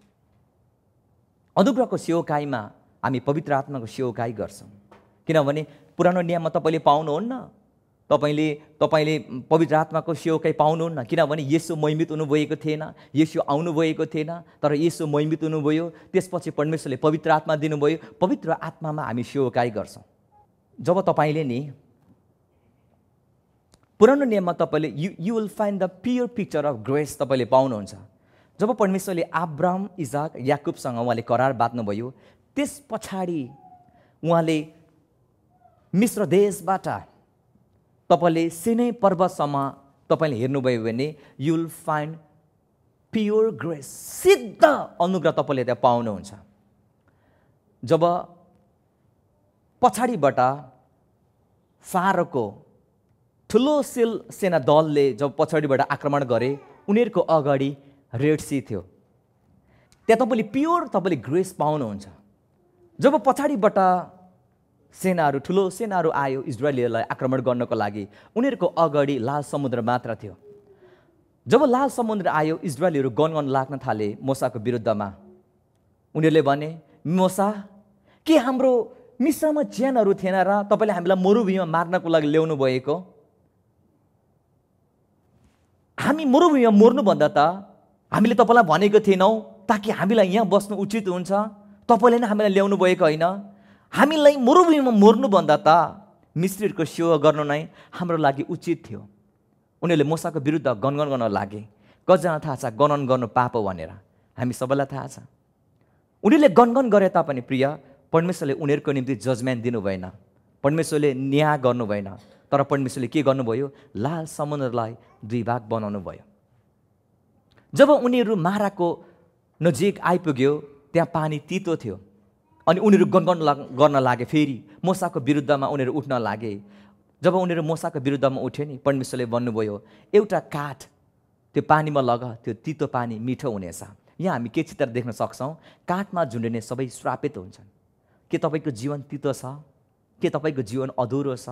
Speaker 1: अनुग्रहको सेवकाईमा हामी पवित्र आत्माको सेवकाई गर्छौँ। किनभने पुरानो नियममा तपाईँले पाउनुहुन्न, तपाईँले पवित्र आत्माको सेवकाई पाउनुहुन्न, किनभने येशू महिमित हुनुभएको थिएन, येशू आउनुभएको थिएन। तर येशू महिमित हुनुभयो, त्यसपछि परमेश्वरले पवित्र आत्मा दिनुभयो। पवित्र आत्मामा हामी सेवकाई गर्छौँ। जब तपाईँले नि पुरानो नियममा तपाईँले you will find the pure picture of grace तपाईँले पाउनुहुन्छ। जब परमेश्वरले अब्राहम, इसाक, याकुबसँग उहाँले करार बाँध्नुभयो, त्यस पछाडि उहाँले मिस्र देशबाट तपाईँले सिनै पर्वतसम्म तपाईँले हेर्नुभयो भने you will find pure grace, सिद्ध अनुग्रह तपाईँले त्यहाँ पाउनुहुन्छ। जब पछाडिबाट फारोको ठुलो सेना दलले जब पछाडिबाट आक्रमण गरे, उनीहरूको अगाडि रेड सी थियो, त्यहाँ तपाईँले प्योर तपाईँले ग्रेस पाउनुहुन्छ। जब पछाडिबाट सेनाहरू, ठुलो सेनाहरू आयो इजरायलीहरूलाई आक्रमण गर्नको लागि, उनीहरूको अगाडि लाल समुद्र मात्र थियो। जब लाल समुद्र आयो, इजरायलीहरू गनगन लाग्न थाले मोसाको विरुद्धमा। उनीहरूले भने, मोसा के हाम्रो मिस्रमा च्यानहरू थिएन र तपाईँले हामीलाई मरुभूमिमा मार्नको लागि ल्याउनु भएको? हामी मरुभूमिमा मर्नुभन्दा त हामीले तपाईँलाई भनेको थिएनौँ ताकि हामीलाई यहाँ बस्नु उचित हुन्छ, तपाईँले नै हामीलाई ल्याउनु भएको होइन। हामीलाई मरुभूमिमा मर्नुभन्दा त मिस्रीहरूको सेवा गर्नु नै हाम्रो लागि उचित थियो। उनीहरूले मूसाको विरुद्ध गनगन गर्न लागे। कतिजना थाहा छ गनगन गर्नु पाप हो भनेर? हामी सबैलाई थाहा छ। उनीहरूले गनगन गरे तापनि प्रिय, परमेश्वरले उनीहरूको निम्ति जजमेन्ट दिनु भएन, परमेश्वरले न्याय गर्नु भएन। तर परमेश्वरले के गर्नुभयो? लाल समुद्रलाई 2 भाग बनाउनु भयो। जब उनीहरू माराको नजिक आइपुग्यो त्यहाँ पानी तितो थियो अनि उनीहरू गनगन गर्न लागे। फेरि मूसाको विरुद्धमा उनीहरू उठ्न लागे। जब उनीहरू मूसाको विरुद्धमा उठ्यो नि, परमेश्वरले भन्नुभयो एउटा काठ त्यो पानीमा लग, त्यो तितो पानी मिठो हुनेछ। यहाँ हामी के चित्र देख्न सक्छौँ? काठमा झुन्डिने सबै श्रापित हुन्छन्। के तपाईँको जीवन तितो छ? के तपाईँको जीवन अधुरो छ?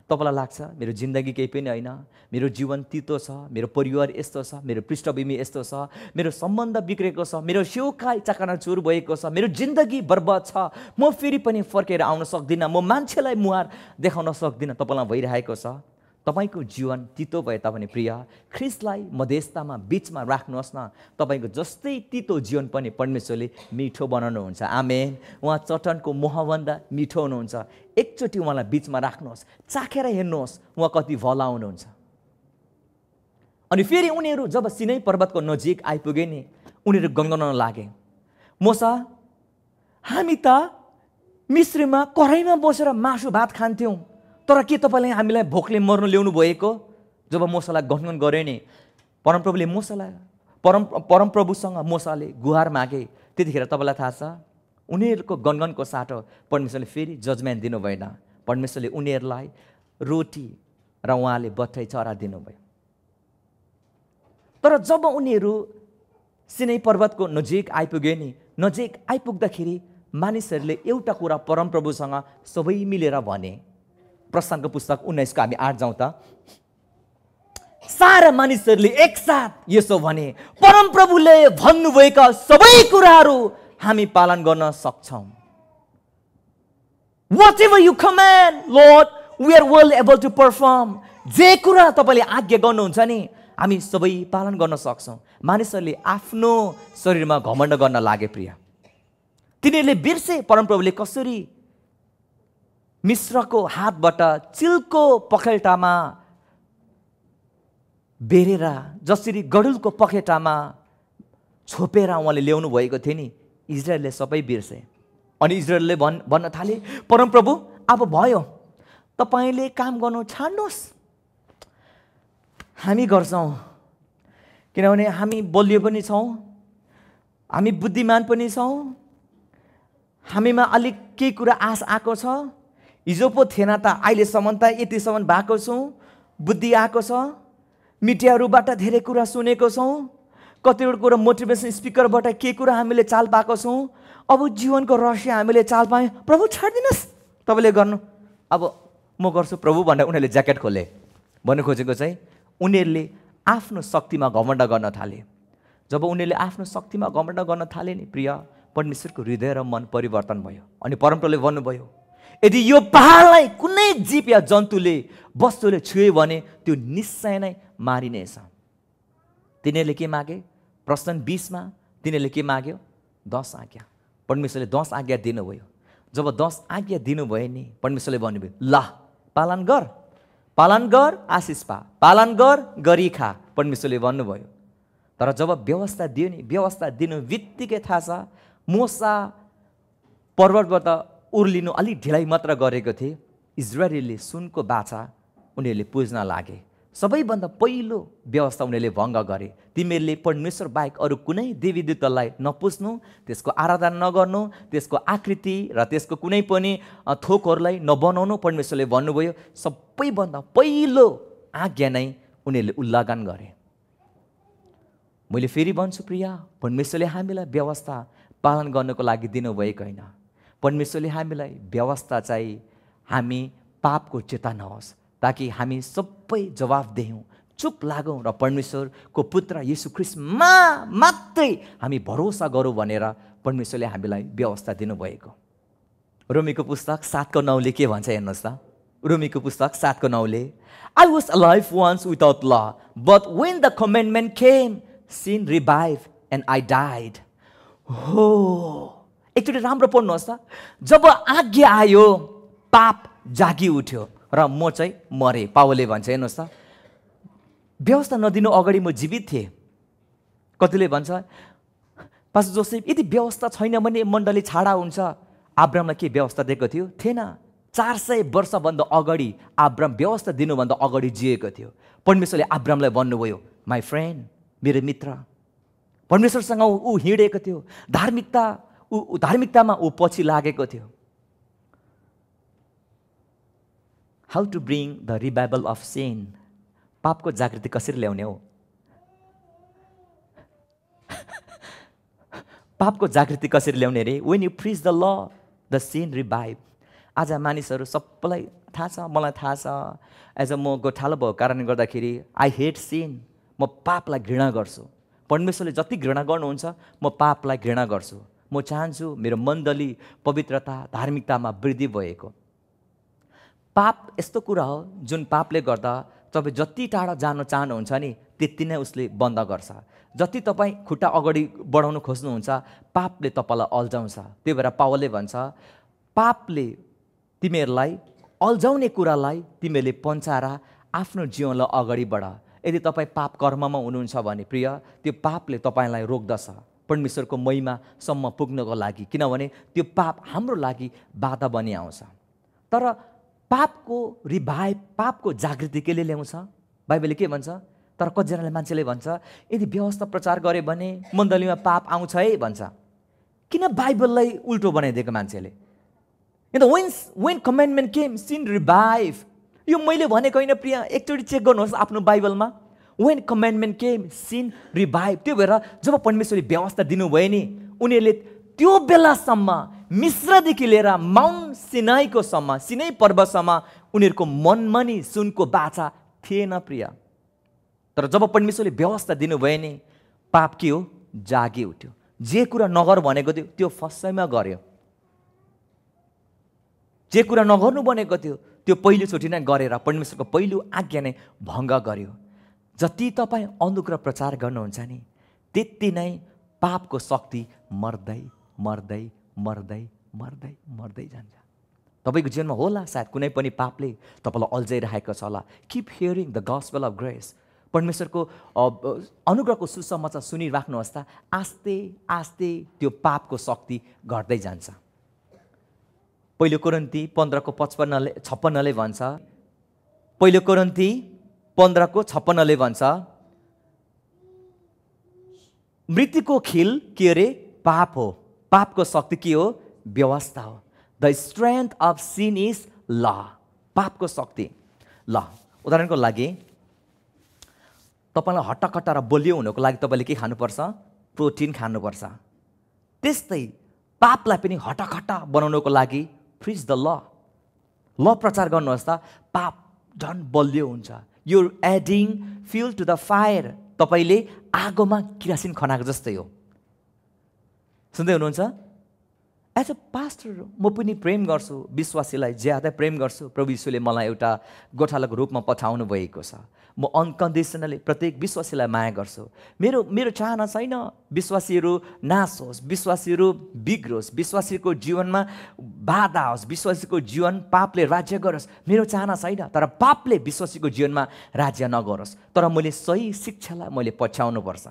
Speaker 1: तपाईँलाई लाग्छ मेरो जिन्दगी केही पनि होइन, मेरो जीवन तितो छ, मेरो परिवार यस्तो छ, मेरो पृष्ठभूमि यस्तो छ, मेरो सम्बन्ध बिग्रेको छ, मेरो सेउकाई चकानाचुर भएको छ, मेरो जिन्दगी बर्बाद छ, म फेरि पनि फर्केर आउन सक्दिनँ, म मान्छेलाई मुहार देखाउन सक्दिनँ, तपाईँलाई भइरहेको छ। तपाईँको जीवन तितो भए तापनि प्रिय, ख्रिस्टलाई मध्यस्थतामा बिचमा राख्नुहोस् न। तपाईँको जस्तै तितो जीवन पनि परमेश्वरले मिठो बनाउनुहुन्छ। आमेन। उहाँ चट्टानको मोहभन्दा मिठो हुनुहुन्छ। एकचोटि उहाँलाई बिचमा राख्नुहोस्, चाखेर हेर्नुहोस् उहाँ कति भला हुनुहुन्छ। अनि फेरि उनीहरू जब सिनै पर्वतको नजिक आइपुगे नि, उनीहरू गनगनाउन लागे। मूसा, हामी त मिस्रीमा कराईमा बसेर मासु भात खान्थ्यौँ, तर के तपाईँले हामीलाई भोकले मर्नु ल्याउनु भएको? जब मूसालाई गनगन गरे नि, परमप्रभुले मूसालाई परमप्रभुसँग मूसाले गुहार मागे। त्यतिखेर तपाईँलाई थाहा छ उनीहरूको गनगनको साटो परमेश्वरले फेरि जजमेन्ट दिनु भएन। परमेश्वरले उनीहरूलाई रोटी र उहाँले बट्टै चरा दिनुभयो। तर जब उनीहरू सिनै पर्वतको नजिक आइपुगे नि, नजिक आइपुग्दाखेरि मानिसहरूले एउटा कुरा परमप्रभुसँग सबै मिलेर भने। प्रस्थानको पुस्तक 19 को हामी 8 जाउँ त। सारा मानिसहरूले एकसाथ यसो भने, परमप्रभुले भन्नुभएका सबै कुराहरू हामी पालन गर्न सक्छौँ। Whatever you command, Lord, we are well able to perform. जे कुरा तपाईँले आज्ञा गर्नुहुन्छ नि, हामी सबै पालन गर्न सक्छौँ। मानिसहरूले आफ्नो शरीरमा घमण्ड गर्न लागे प्रिय। तिनीहरूले बिर्से परमप्रभुले कसरी मिश्रको हातबाट चिलको पखेटामा बेरेर, जसरी गडुलको पखेटामा छोपेर उहाँले ल्याउनु भएको थियो नि, इजरायलले सबै बिर्से। अनि इजरायलले भन्न थाले, परमप्रभु अब भयो, तपाईँले काम गर्नु छाड्नुहोस्, हामी गर्छौँ। किनभने हामी बलियो पनि छौँ, हामी बुद्धिमान पनि छौँ, हामीमा अलिक केही कुरा आश आएको छ। हिजो पो थिएन त, अहिलेसम्म त यतिसम्म भएको छौँ, बुद्धि आएको छ, मिडियाहरूबाट धेरै कुरा सुनेको छौँ, कतिवटा कुरा मोटिभेसन स्पिकरबाट के कुरा हामीले चाल पाएको छौँ। अब जीवनको रहस्य हामीले चाल पायौँ। प्रभु छाडिदिनुहोस्, तपाईँले गर्नु, अब म गर्छु प्रभु भनेर उनीहरूले ज्याकेट खोले। भन्नु खोजेको चाहिँ उनीहरूले आफ्नो शक्तिमा घमण्ड गर्न थाले। जब उनीहरूले आफ्नो शक्तिमा घमण्ड गर्न थाले नि प्रिय, परमेश्वरको हृदय र मन परिवर्तन भयो। अनि परमप्रभुले भन्नुभयो, यदि यो पहाडलाई कुनै जीव या जन्तुले वस्तुले छुए भने त्यो निश्चय नै मारिनेछ। तिनीहरूले के मागे? प्रश्न 20 मा तिनीहरूले के माग्यो? 10 आज्ञा। परमेश्वरले 10 आज्ञा दिनुभयो। जब 10 आज्ञा दिनुभयो नि, परमेश्वरले भन्नुभयो, ल पालन गर, पालन गर, आशिष पा, पालन गर, गरी खा, परमेश्वरले भन्नुभयो। तर जब व्यवस्था दियो नि, व्यवस्था दिनु बित्तिकै थाहा छ मूसा पर्वतबाट उर्लिनु अलिक ढिलाइ मात्र गरेको थिए। इजरायलीले सुनको बाछा उनीहरूले पुज्न लागे। सबैभन्दा पहिलो व्यवस्था उनीहरूले भङ्ग गरे। तिमीहरूले परमेश्वर बाहेक अरू कुनै देवीदेवतालाई नपुज्नु, त्यसको आराधना नगर्नु, त्यसको आकृति र त्यसको कुनै पनि थोकहरूलाई नबनाउनु, परमेश्वरले भन्नुभयो। सबैभन्दा पहिलो आज्ञा नै उनीहरूले उल्लङ्घन गरे। मैले फेरि भन्छु प्रिय, परमेश्वरले हामीलाई व्यवस्था पालन गर्नको लागि दिनुभएको होइन। परमेश्वरले हामीलाई व्यवस्था चाहिँ हामी पापको चेता नहोस्, ताकि हामी सबै जवाफ दियौँ, चुप लागौँ र परमेश्वरको पुत्र येशू ख्रिस्टमा मात्रै हामी भरोसा गरौँ भनेर परमेश्वरले हामीलाई व्यवस्था दिनुभएको। रोमीको पुस्तक 7:9 के भन्छ हेर्नुहोस् त। रोमीको पुस्तक 7:9, I was alive once without law, but when the commandment came, sin revived and I died. हो, एकचोटि राम्रो पढ्नुहोस् त। जब आज्ञा आयो पाप जागी उठ्यो र म चाहिँ मरे। पावलले भन्छ, हेर्नुहोस् त, व्यवस्था नदिनु अगाडि म जीवित थिएँ। कतिले भन्छ पास्टर जोसेफ यदि व्यवस्था छैन भने मण्डली छाडा हुन्छ। अब्रामलाई के व्यवस्था दिएको थियो? थिएन। 400 वर्षभन्दा अगाडि अब्राम व्यवस्था दिनुभन्दा अगाडि जिएको थियो। परमेश्वरले अब्रामलाई भन्नुभयो, माई फ्रेन्ड, मेरो मित्र। परमेश्वरसँग ऊ हिँडेको थियो। धार्मिकतामा ऊ पछि लागेको थियो। How to bring the revival of sin. पापको जागृति कसरी ल्याउने हो? पापको जागृति कसरी ल्याउने रे? When you preach the law, the sin revive. आज मानिसहरू सबैलाई थाहा छ, मलाई थाहा छ, एज अ म गोठालो भएको कारणले गर्दाखेरि आई हेट सिन। म पापलाई घृणा गर्छु। परमेश्वरले जति घृणा गर्नुहुन्छ म पापलाई घृणा गर्छु। म चाहन्छु मेरो मण्डली पवित्रता धार्मिकतामा वृद्धि भएको। पाप यस्तो कुरा हो जुन पापले गर्दा तपाईँ जति टाढा जान चाहनुहुन्छ नि त्यति नै उसले बन्द गर्छ। जति तपाईँ खुट्टा अगाडि बढाउन खोज्नुहुन्छ पापले तपाईँलाई अल्झाउँछ। त्यही भएर पावलले भन्छ, पापले तिमीहरूलाई अल्झाउने कुरालाई तिमीहरूले पन्छाएर आफ्नो जीवनलाई अगाडि बढ। यदि तपाईँ पाप कर्ममा हुनुहुन्छ भने प्रिय, त्यो पापले तपाईँलाई रोक्दछ परमेश्वरको महिमासम्म पुग्नको लागि, किनभने त्यो पाप हाम्रो लागि बाधा बनि आउँछ। तर पापको रिभाइभ, पापको जागृति केले ल्याउँछ? बाइबलले के भन्छ? तर कतिजनाले मान्छेले भन्छ यदि व्यवस्था प्रचार गरे भने मण्डलीमा पाप आउँछ है भन्छ। किन बाइबललाई उल्टो बनाइदिएको मान्छेले? when commandment came, sin revived. यो मैले भनेको होइन प्रिय, एकचोटि चेक गर्नुहोस् आफ्नो बाइबलमा। when commandment came, sin revived. त्यो भएर जब परमेश्वरले व्यवस्था दिनुभयो नि, उनीहरूले त्यो बेलासम्म मिस्रदेखि लिएर माउन्ट सिनाईको सम्म, सिनाई पर्वतसम्म उनीहरूको मनमा नि सुनको बाछा थिएन प्रिय। तर जब परमेश्वरले व्यवस्था दिनुभयो नि, पाप के हो? जागी उठ्यो। जे कुरा नगर भनेको थियो त्यो फर्स्टैमा गर्यो। जे कुरा नगर्नु भनेको थियो त्यो पहिलोचोटि नै गरेर परमेश्वरको पहिलो आज्ञा नै भङ्ग गर्यो। जति तपाईँ अनुग्रह प्रचार गर्नुहुन्छ नि त्यति नै पापको शक्ति मर्दै मर्दै मर्दै मर्दै मर्दै जान्छ। तपाईँको जीवनमा होला सायद कुनै पनि पापले तपाईँलाई अल्झाइरहेको छ होला। Keep hearing the gospel of grace. परमेश्वरको अनुग्रहको सुसमाचार सुनिराख्नुहोस् त, आस्ते आस्ते त्यो पापको शक्ति घट्दै जान्छ। पहिलो कोरिन्थी 15:56 भन्छ, पहिलो कोरिन्थी 15:56 भन्छ, मृत्युको खिल के अरे? पाप हो। पापको शक्ति के हो? व्यवस्था हो। The strength of sin is law. पापको शक्ति ल। उदाहरणको लागि तपाईँलाई हट्टाकट्टा र बलियो हुनको लागि तपाईँले के खानुपर्छ? प्रोटिन खानुपर्छ। त्यस्तै पापलाई पनि हट्टाकट्टा बनाउनको लागि प्रिच द ल। ल प्रचार गर्नुहोस् त, पाप झन् बलियो हुन्छ। You adding fuel to the fire. तपाईँले आगोमा किरासिन खनाएको जस्तै हो। सुन्दै हुनुहुन्छ? एज अ पास्टर म पनि प्रेम गर्छु, विश्वासीलाई ज्यादा प्रेम गर्छु। प्रभु यीशुले मलाई एउटा गोठालाको रूपमा पठाउनु भएको छ। म अनकन्डिसनली प्रत्येक विश्वासीलाई माया गर्छु। मेरो चाहना छैन विश्वासीहरू नाश होस्, विश्वासीहरू बिग्रोस्, विश्वासीको जीवनमा बाधा होस्, विश्वासीको जीवन पापले राज्य गरोस्। मेरो चाहना छैन। तर पापले विश्वासीको जीवनमा राज्य नगरोस्। तर मैले सही शिक्षालाई मैले पछ्याउनुपर्छ।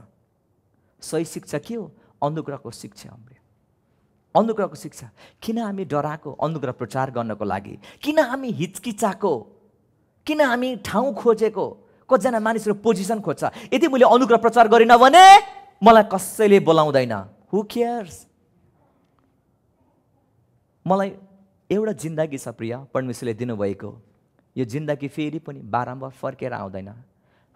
Speaker 1: सही शिक्षा के हो? अनुग्रहको शिक्षा। अनुग्रहको शिक्षा। किन हामी डराएको अनुग्रह प्रचार गर्नको लागि? किन हामी हिचकिचाएको? किन हामी ठाउँ खोजेको? कतिजना मानिसहरू पोजिसन खोज्छ। यदि मैले अनुग्रह प्रचार गरिनँ भने मलाई कसैले बोलाउँदैन। हु केयर्स? मलाई एउटा जिन्दगी छ प्रिय, परमेश्वरले दिनुभएको। यो जिन्दगी फेरि पनि बारम्बार फर्केर आउँदैन।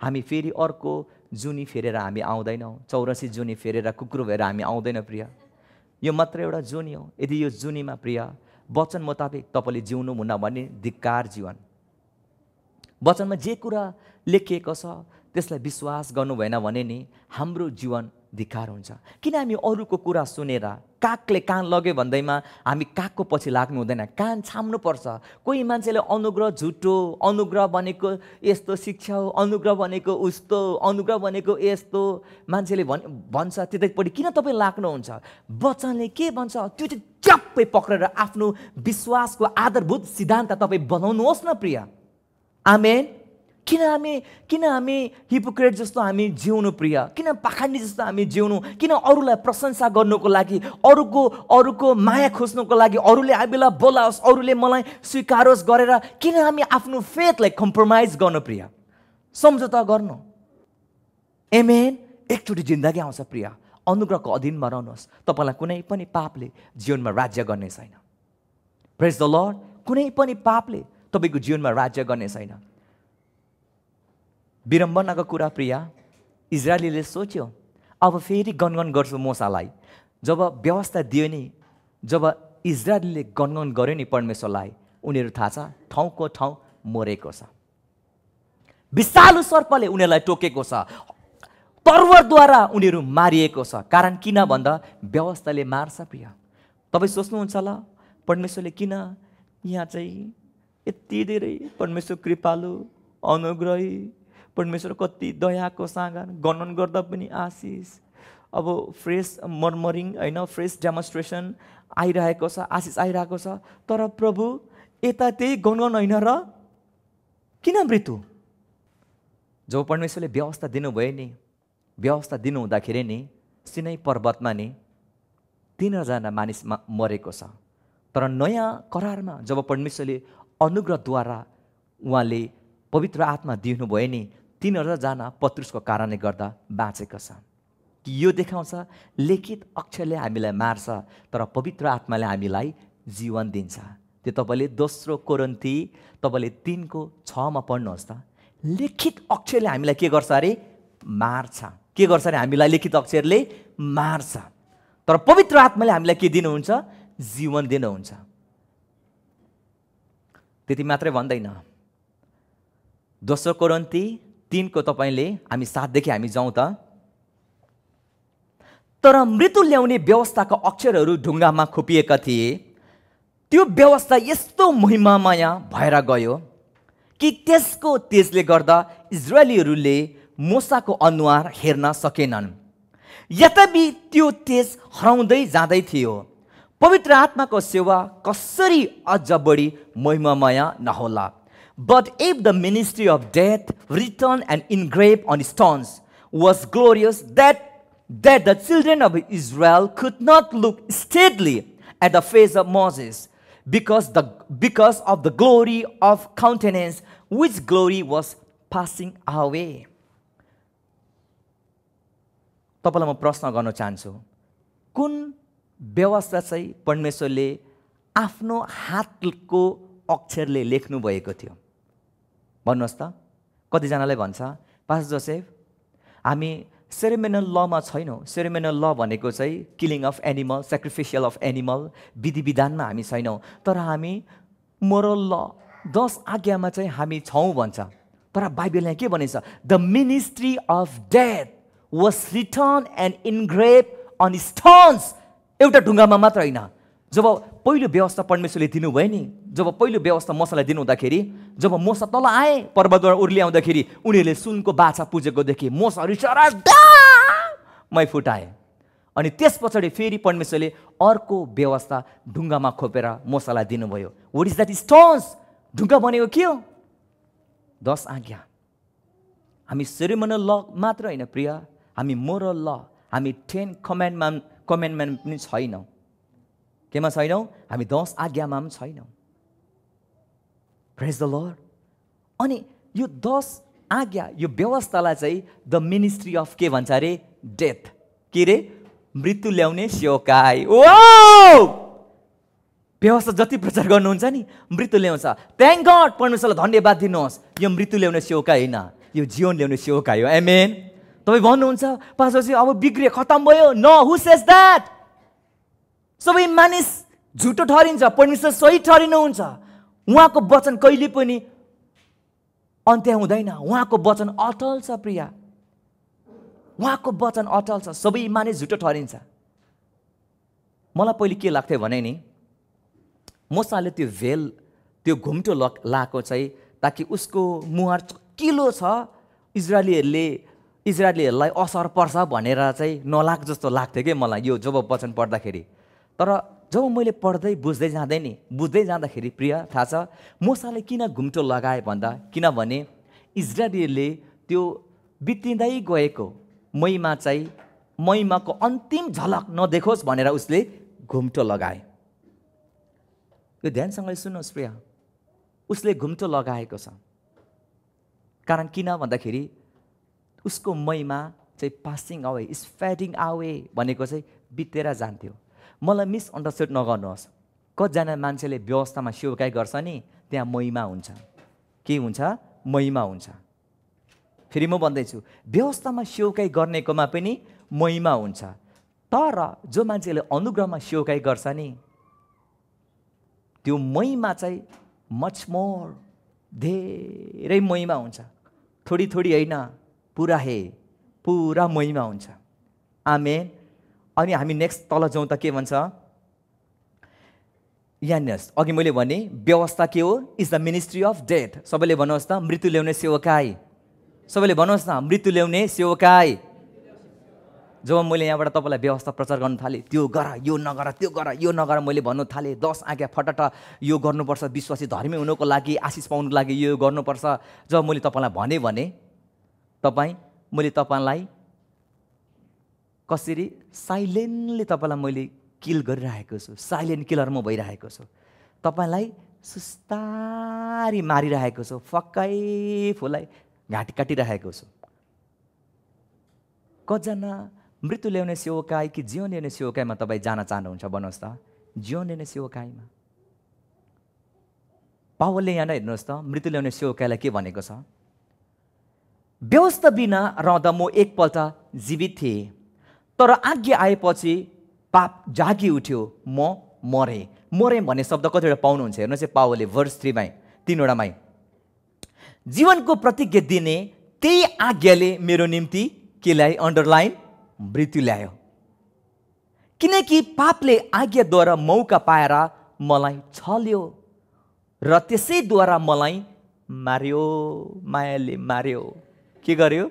Speaker 1: हामी फेरि अर्को जुनी फेरेर हामी आउँदैनौँ। 84 जुनी फेरेर कुकुर भएर हामी आउँदैन प्रिय। यो मात्र एउटा जुनी हो। यदि यो जुनीमा प्रिय वचन मुताबिक तपाईँले जिउनु हुन्न भने धिक्कार जीवन। वचनमा जे कुरा लेखिएको छ त्यसलाई विश्वास गर्नु भएन भने नि हाम्रो जीवन धिक्कार हुन्छ। किन हामी अरूको कुरा सुनेर कागले कान लग्यो भन्दैमा हामी कागको पछि लाग्नु हुँदैन, कान छाम्नुपर्छ। कोही मान्छेले अनुग्रह झुटो, अनुग्रह भनेको यस्तो शिक्षा हो, अनुग्रह भनेको उस्तो, अनुग्रह भनेको यस्तो मान्छेले भन्छ, त्यतैपट्टि किन तपाईँ लाग्नुहुन्छ? वचनले के भन्छ त्यो चाहिँ ट्याप्पै पक्रेर आफ्नो विश्वासको आधारभूत सिद्धान्त तपाईँ बनाउनुहोस् न प्रिय। आमेन। किन हामी हिपोक्रेट जस्तो हामी जिउनु प्रिय? किन पाखण्डी जस्तो हामी जिउनु? किन अरूलाई प्रशंसा गर्नुको लागि, अरूको माया खोज्नुको लागि, अरूले हामीलाई बोलाओस्, अरूले मलाई स्वीकारोस् गरेर किन हामी आफ्नो फेथलाई कम्प्रोमाइज गर्नु प्रिय? सम्झौता गर्नु। आमेन। एकचोटि जिन्दगी आउँछ प्रिय, अनुग्रहको अधीनमा रहनुहोस्। तपाईँलाई कुनै पनि पापले जीवनमा राज्य गर्ने छैन। प्रेज द लर्ड। कुनै पनि पापले तपाईँको जीवनमा राज्य गर्ने छैन। विडम्बनाको कुरा प्रिय, इजरायलीले सोच्यो अब फेरि गनगन गर्छु मूसालाई। जब व्यवस्था दियो नि, जब इजरायलीले गनगन गर्यो नि परमेश्वरलाई, उनीहरू थाहा छ ठाउँको ठाउँ मरेको छ। विषालु सर्पले उनीहरूलाई टोकेको छ, तरवारद्वारा उनीहरू मारिएको छ। कारण किन भन्दा व्यवस्थाले मार्छ प्रिय। तपाईँ सोच्नुहुन्छ होला परमेश्वरले किन यहाँ चाहिँ यति धेरै परमेश्वर कृपालु, अनुग्रही, परमेश्वर कति दयाको सागर, गणन गर्दा पनि आशिष, अब फ्रेस मर्मरिङ होइन, फ्रेस डेमोन्स्ट्रेसन आइरहेको छ, आशिष आइरहेको छ। तर प्रभु यता त्यही गणगन होइन र किन मृत्यु? जब परमेश्वरले व्यवस्था दिनुभयो नि, व्यवस्था दिनुहुँदाखेरि नि सिनै पर्वतमा नि 3,000 मानिस मरेको छ। तर नयाँ करारमा जब परमेश्वरले अनुग्रहद्वारा उहाँले पवित्र आत्मा दिनुभयो नि, 3,000 जना पत्रुसको कारणले गर्दा बाँचेको छ। यो देखाउँछ लिखित अक्षरले हामीलाई मार्छ तर पवित्र आत्माले हामीलाई जीवन दिन्छ। त्यो तपाईँले दोस्रो कोरिन्थी तपाईँले 3:6 पढ्नुहोस् त। लिखित अक्षरले हामीलाई के गर्छ अरे? मार्छ। के गर्छ अरे? हामीलाई लिखित अक्षरले मार्छ। तर पवित्र आत्माले हामीलाई के दिनुहुन्छ? जीवन दिनुहुन्छ। त्यति मात्रै भन्दैन। दोस्रो कोरिन्थी 3 तपाईँले हामी 7देखि हामी जाउँ त। तर मृत्यु ल्याउने व्यवस्थाका अक्षरहरू ढुङ्गामा खोपिएका थिए। त्यो व्यवस्था यस्तो महिमामय भएर गयो कि त्यसको तेजले गर्दा इजरायलीहरूले मूसाको अनुहार हेर्न सकेनन्। यद्यपि त्यो तेज हराउँदै जाँदै थियो। पवित्र आत्माको सेवा कसरी अझ बढी महिमामय नहोला? But if the ministry of death, written and engraved on stones, was glorious, that the children of Israel could not look steadily at the face of Moses, because of the glory of countenance, which glory was passing away. तपाईलाई म प्रश्न गर्न चाहन्छु, कुन व्यवस्था चाहिँ परमेश्वरले आफ्नो हातको अक्षरले लेख्नु भएको थियो? भन्नुहोस् त। कतिजनाले भन्छ पास्टर जोसेफ हामी सेरेमोनियल लमा छैनौँ। सेरेमोनियल ल भनेको चाहिँ killing of animal, sacrificial of animal, विधि विधानमा हामी छैनौँ। तर हामी मोरल ल 10 आज्ञामा चाहिँ हामी छौँ भन्छ। तर बाइबलले के भनेछ? The ministry of death was written and engrave on stones. एउटा ढुङ्गामा मात्र होइन। जब पहिलो व्यवस्था परमेश्वरले दिनुभयो नि, जब पहिलो व्यवस्था मूसालाई दिनुहुँदाखेरि, जब मूसा तल आए पर्वतबाट उर्लिआउँदाखेरि उनीहरूले सुनको बाछा पुजेको देखे। मूसा रिसाएर मै फुटाए। अनि त्यस पछाडि फेरि परमेश्वरले अर्को व्यवस्था ढुङ्गामा खोपेर मूसालाई दिनुभयो। What is that? स्टोन्स। ढुङ्गा भनेको के हो? 10 आज्ञा। हामी सेरेमोनियल ल मात्र होइन प्रिय, हामी मोरल ल, हामी 10 कमान्डमेन्ट पनि छैनौँ। केमा छैनौँ? हामी 10 आज्ञामा पनि छैनौँ। प्रेज द लर्ड। अनि यो 10 आज्ञा, यो व्यवस्थालाई चाहिँ द मिनिस्ट्री अफ के भन्छ अरे? डेथ। के रे? मृत्यु ल्याउने सेवकाई। ओ व्यवस्था जति प्रचार गर्नुहुन्छ नि मृत्यु ल्याउँछ। थ्याङ्क गॉड, परमेश्वरलाई धन्यवाद दिनुहोस्। यो मृत्यु ल्याउने सेवकाई होइन, यो जीवन ल्याउने सेवकाई हो। आमेन। तपाईँ भन्नुहुन्छ पास्टर चाहिँ अब बिग्रियो, खतम भयो। No, who says that? सबै मानिस झुटो ठहरिन्छ, परमेश्वर सही ठहरिनुहुन्छ। उहाँको वचन कहिले पनि अन्त्य हुँदैन। उहाँको वचन अटल छ प्रिय। उहाँको वचन अटल छ, सबैमा नै झुटो ठहरिन्छ। मलाई पहिले के लाग्थ्यो भने नि, मूसाले त्यो भेल, त्यो घुम्टो लाएको चाहिँ ताकि उसको मुहार चकिलो छ, इजरायलीहरूलाई असर पर्छ भनेर चाहिँ नलाग जस्तो लाग्थ्यो कि मलाई यो जब वचन पढ्दाखेरि। तर जब मैले बुझ्दै जाँदाखेरि प्रिय थाहा छ मूसाले किन घुम्टो लगाए भन्दा, किनभने इजरायलीले त्यो बितिँदै गएको महिमाको अन्तिम झलक नदेखोस् भनेर उसले घुम्टो लगाए। यो ध्यानसँगले सुन्नुहोस् प्रिय, उसले घुम्टो लगाएको छ। कारण किन भन्दाखेरि उसको महिमा चाहिँ passing away, is feeding away भनेको चाहिँ बितेर जान्थ्यो। मलाई मिसअन्डरस्ट्यान्ड नगर्नुहोस्, कतिजना मान्छेले व्यवस्थामा सेवकाई गर्छ नि, त्यहाँ महिमा हुन्छ। के हुन्छ? महिमा हुन्छ। फेरि म भन्दैछु, व्यवस्थामा सेवकाई गर्नेकोमा पनि महिमा हुन्छ। तर जो मान्छेले अनुग्रहमा सेवकाई गर्छ नि, त्यो महिमा चाहिँ मच मोर, धेरै महिमा हुन्छ। थोडी थोडी होइन, पुरा महिमा हुन्छ। आमेन। अनि हामी नेक्स्ट तल जाउँ त के भन्छ? यहाँनिर अघि मैले भने व्यवस्था के हो? Is the ministry of death. सबैले भन्नुहोस् त, मृत्यु ल्याउने सेवकाई। सबैले भन्नुहोस् न, मृत्यु ल्याउने सेवकाई। जब मैले यहाँबाट तपाईँलाई व्यवस्था प्रचार गर्नु थालेँ, त्यो गर, यो नगर, त्यो गर, यो नगर, मैले भन्नु थालेँ 10 आज्ञा फटाट यो गर्नुपर्छ, विश्वासी धर्मी हुनुको लागि, आशिष पाउनुको लागि यो गर्नुपर्छ। जब मैले तपाईँलाई भने मैले तपाईँलाई कसरी साइलेन्टली तपाईँलाई मैले किल गरिरहेको छु, साइलेन्ट किलर म भइरहेको छु। तपाईँलाई सुस्तारी मारिरहेको छु, फक्कै फुलाई घाँटी काटिरहेको छु। कतिजना मृत्यु ल्याउने सेवकाई कि जीवन ल्याउने सेवकाईमा तपाईँ जान चाहनुहुन्छ? भन्नुहोस् त, जीवन ल्याउने सेवकाईमा। पावलले यहाँ हेर्नुहोस् त, मृत्यु ल्याउने सेवकाईलाई के भनेको छ? व्यवस्था बिना रहँदा म एकपल्ट जीवित थिएँ, तर आज्ञा आएपछि पाप जागी उठ्यो, म मरेँ भन्ने शब्द कतिवटा पाउनुहुन्छ? हेर्नुहोस् पावलले भर्स 3 3वटामै जीवनको प्रतिज्ञा दिने त्यही आज्ञाले मेरो निम्ति के ल्याए? अन्डरलाइन, मृत्यु ल्यायो। किनकि पापले आज्ञाद्वारा मौका पाएर मलाई छल्यो र त्यसैद्वारा मलाई मार्यो, मायाले मार्यो। के गर्यो?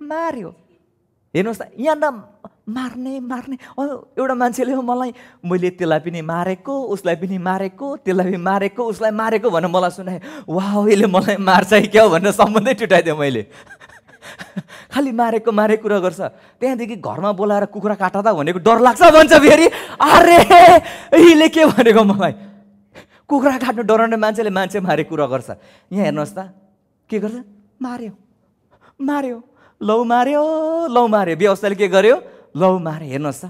Speaker 1: मार्यो। हेर्नुहोस् त, यहाँ न मार्ने एउटा मान्छेले मलाई, मैले त्यसलाई पनि मारेको, उसलाई पनि मारेको, त्यसलाई पनि मारेको, उसलाई मारेको भनेर मलाई सुनाए। वाह, यसले मलाई मार्छ क्या भनेर सम्बन्धै टुटाइदिएँ मैले। खालि मारेको कुरा गर्छ। त्यहाँदेखि घरमा बोलाएर कुखुरा काटा त भनेको डर लाग्छ भन्छ फेरि। अरे यसले के भनेको मलाई? कुखुरा काट्नु डराउने मान्छेले मान्छे मारे कुरा गर्छ। यहाँ हेर्नुहोस् त, के गर्छ? मार्यो, लौ मार्यो। व्यवस्थाले के गर्यो? लौ मार्यो। हेर्नुहोस् त,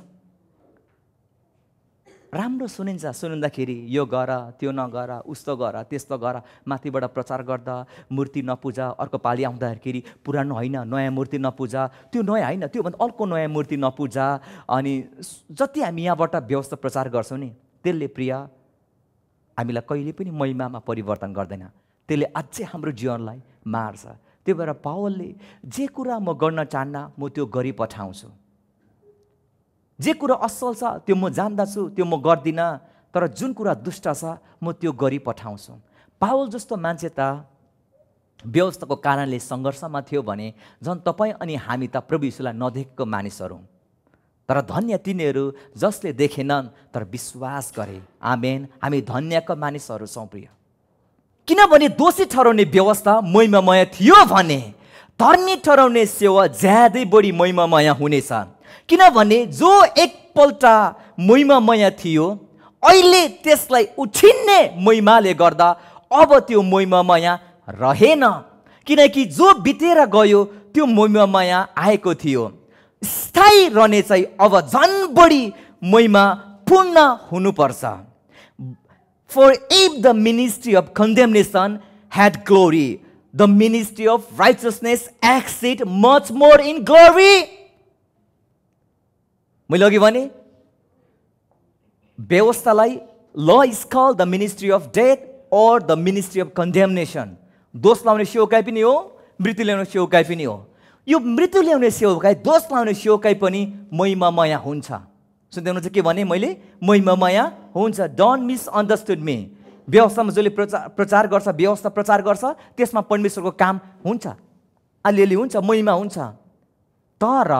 Speaker 1: राम्रो सुनिँदाखेरि यो गर, त्यो नगर, उस्तो गर, त्यस्तो गर, माथिबाट प्रचार गर्दा मूर्ति नपूजा, अर्को पालि आउँदाखेरि पुरानो होइन नयाँ मूर्ति नपूजा, त्यो नयाँ होइन त्योभन्दा अर्को नयाँ मूर्ति नपूजा। अनि जति हामी यहाँबाट व्यवस्था प्रचार गर्छौँ नि, त्यसले प्रिय हामीलाई कहिले पनि महिमामा परिवर्तन गर्दैन, त्यसले अझै हाम्रो जीवनलाई मार्छ। त्यही भएर पावलले जे कुरा म गर्न चाहन्न म त्यो गरी पठाउँछु, जे कुरा असल छ त्यो म जान्दछु, त्यो म गर्दिनँ, तर जुन कुरा दुष्ट छ म त्यो गरी पठाउँछु। पावल जस्तो मान्छे त व्यवस्थाको कारणले सङ्घर्षमा थियो भने झन् तपाईँ अनि हामी त प्रभु यीशुलाई नदेखेको मानिसहरू, तर धन्य तिनीहरू जसले देखेनन् तर विश्वास गरे। आमेन। हामी धन्यका मानिसहरू छौँ प्रिय, किनभने दोषी ठहराउने व्यवस्था महिमामय थियो भने धर्मी ठहराउने सेवा ज्यादै बढी महिमामय हुनेछ। किनभने जो एकपल्ट महिमामय थियो अहिले त्यसलाई उठिन्ने महिमाले गर्दा अब त्यो महिमामय रहेन, किनकि जो बितेर गयो त्यो महिमामय आएको थियो। स्थायी रहने चाहिँ अब झन् बढी महिमा पूर्ण हुनुपर्छ। For if the ministry of condemnation had glory, the ministry of righteousness exceeds much more in glory. मैले अघि भने व्यवस्थालाई law is called the ministry of death or the ministry of condemnation. दोष लाउने सेवकाई पनि हो, मृत्यु ल्याउने सेवकाई पनि हो। यो मृत्यु ल्याउने सेवकाई, दोष लाउने सेवकाई पनि महिमामय हुन्छ। सुन्दै हुनुहुन्छ के भने मैले? महिमामय हुन्छ। Don't misunderstand me. व्यवस्थामा जसले प्रचार गर्छ, व्यवस्था प्रचार गर्छ, त्यसमा परमेश्वरको काम हुन्छ, अलिअलि हुन्छ, महिमा हुन्छ। तर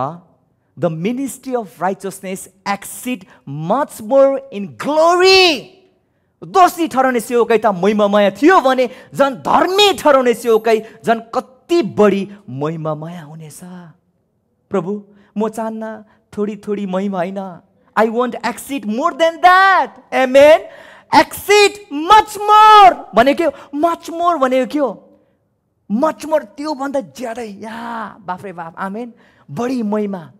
Speaker 1: the ministry of righteousness exceed much more in glory. दोषी ठहराउने सेवकाई त महिमामय थियो भने झन् धर्मी ठहराउने सेवकाई झन् कति बढी महिमामय हुनेछ। प्रभु, म चाहन्न थोडी थोडी महिमा होइन, I want exceed more than that. आमेन। एक्सिड मच मोर भनेको के हो? मच मोर भनेको के हो? मच मोर, त्योभन्दा ज्यादै। या बाफ्रे बाप। आमेन। बढी महिमा,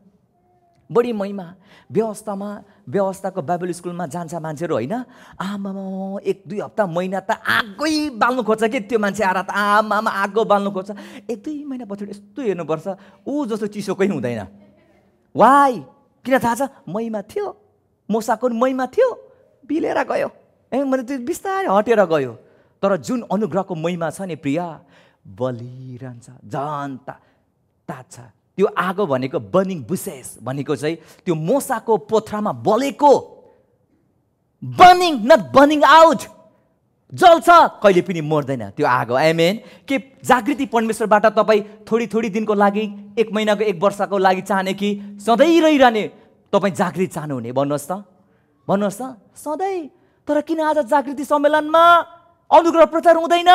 Speaker 1: बढी महिमा। व्यवस्थाको बाइबल स्कुलमा जान्छ मान्छेहरू होइन, आमामा 1-2 हप्ता महिना त आगै बाल्नु खोज्छ कि त्यो मान्छे आएर त आमामा आगो बाल्नु खोज्छ। 1-2 महिना पछि यस्तो हेर्नुपर्छ, ऊ जस्तो चिसो कोही हुँदैन। वाइ? किन थाहा छ? महिमा थियो, मोसाको महिमा थियो, बिलेर गयो। मैले त्यो बिस्तारै हटेर गयो। तर जुन अनुग्रहको महिमा छ नि प्रिया, बलिरहन्छ, झन् तात्छ। त्यो आगो भनेको बर्निङ बुसेस भनेको चाहिँ त्यो मोसाको पोथ्रामा बलेको, बर्निङ, नट बर्निङ आउट, जल्छ, कहिले पनि मर्दैन त्यो आगो। आमेन। के जागृति परमेश्वरबाट तपाईँ थोडी थोडी दिनको लागि, 1 महिनाको, 1 वर्षको लागि चाहने कि सधैँ रहिरहने तपाईँ जागृति चाहनुहुने? भन्नुहोस् त, भन्नुहोस् त। सधैँ। तर किन आज जागृति सम्मेलनमा अनुग्रह प्रचार हुँदैन?